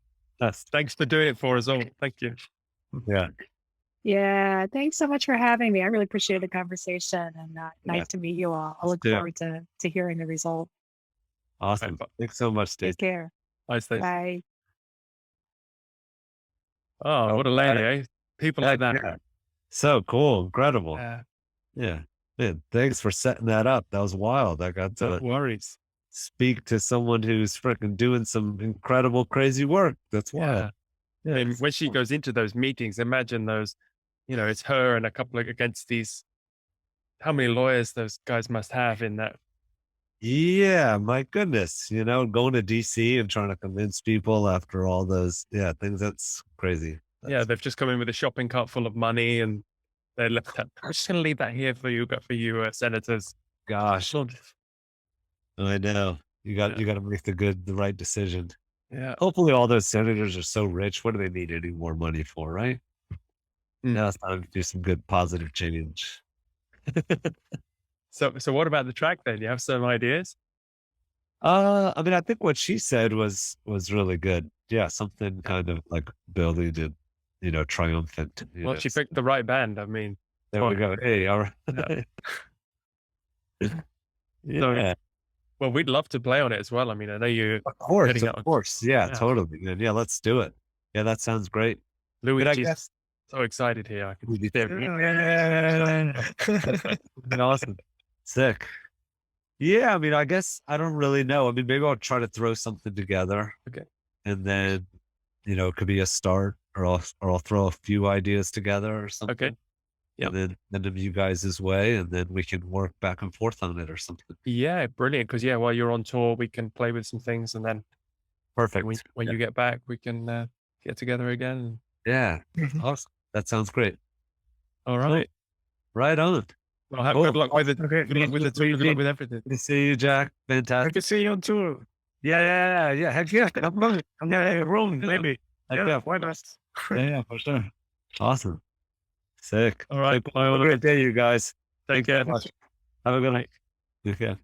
Thanks for doing it for us all. Thank you. Yeah, thanks so much for having me. I really appreciate the conversation, and nice to meet you all. I look forward to hearing the result. Awesome. Thanks so much, Stacy. Take care. Bye, Stacy. Bye. Oh, what a lady, eh? People like that. Yeah. So cool. Incredible. Yeah. Man, thanks for setting that up. That was wild. I got to No worries. speak to someone who's freaking doing some incredible, crazy work. That's wild. Yeah. And when she goes into those meetings, imagine those, it's her and a couple against these, how many lawyers those guys must have in that Yeah, my goodness. Going to DC and trying to convince people after all those things, that's crazy. Yeah, they've just come in with a shopping cart full of money, and they left that. I'm just going to leave that here for you, senators. Gosh, I know. You got Yeah. to make the right decision. Yeah. Hopefully all those senators are so rich. What do they need any more money for, right? Now it's time to do some good positive change. So what about the track then? You have some ideas? I mean, I think what she said was really good. Yeah, something kind of like building and triumphant. Well, she picked the right band. I mean, There we go. Hey, all right. Yeah. Well, we'd love to play on it as well. I mean, I know you. Of course, getting of out- course. Yeah, Yeah. totally. Man. Yeah, let's do it. Yeah, that sounds great. Luigi's guess- so excited here. I can We see Awesome. Sick. Yeah, I mean, I guess I don't really know. I mean, maybe I'll try to throw something together. Okay. And then, it could be a start, or I'll throw a few ideas together or something. Okay. Yep. And then send them you guys' way, and then we can work back and forth on it or something. Yeah, brilliant. Because while you're on tour, we can play with some things, and then Perfect. when you get back, we can get together again. Yeah. Mhm. Awesome. That sounds great. All right. Right on. Well, have Cool. good luck with it. Okay. Good luck with the tour. Good luck with everything. Good to see you, Jack. I Fantastic. can see you too. Yeah. Heck yeah. I'm gonna room, maybe. Heck Yeah, why not? Yeah, for sure. Awesome. Sick. All right. Have a great day, you guys. Take care. Have a good night. Okay.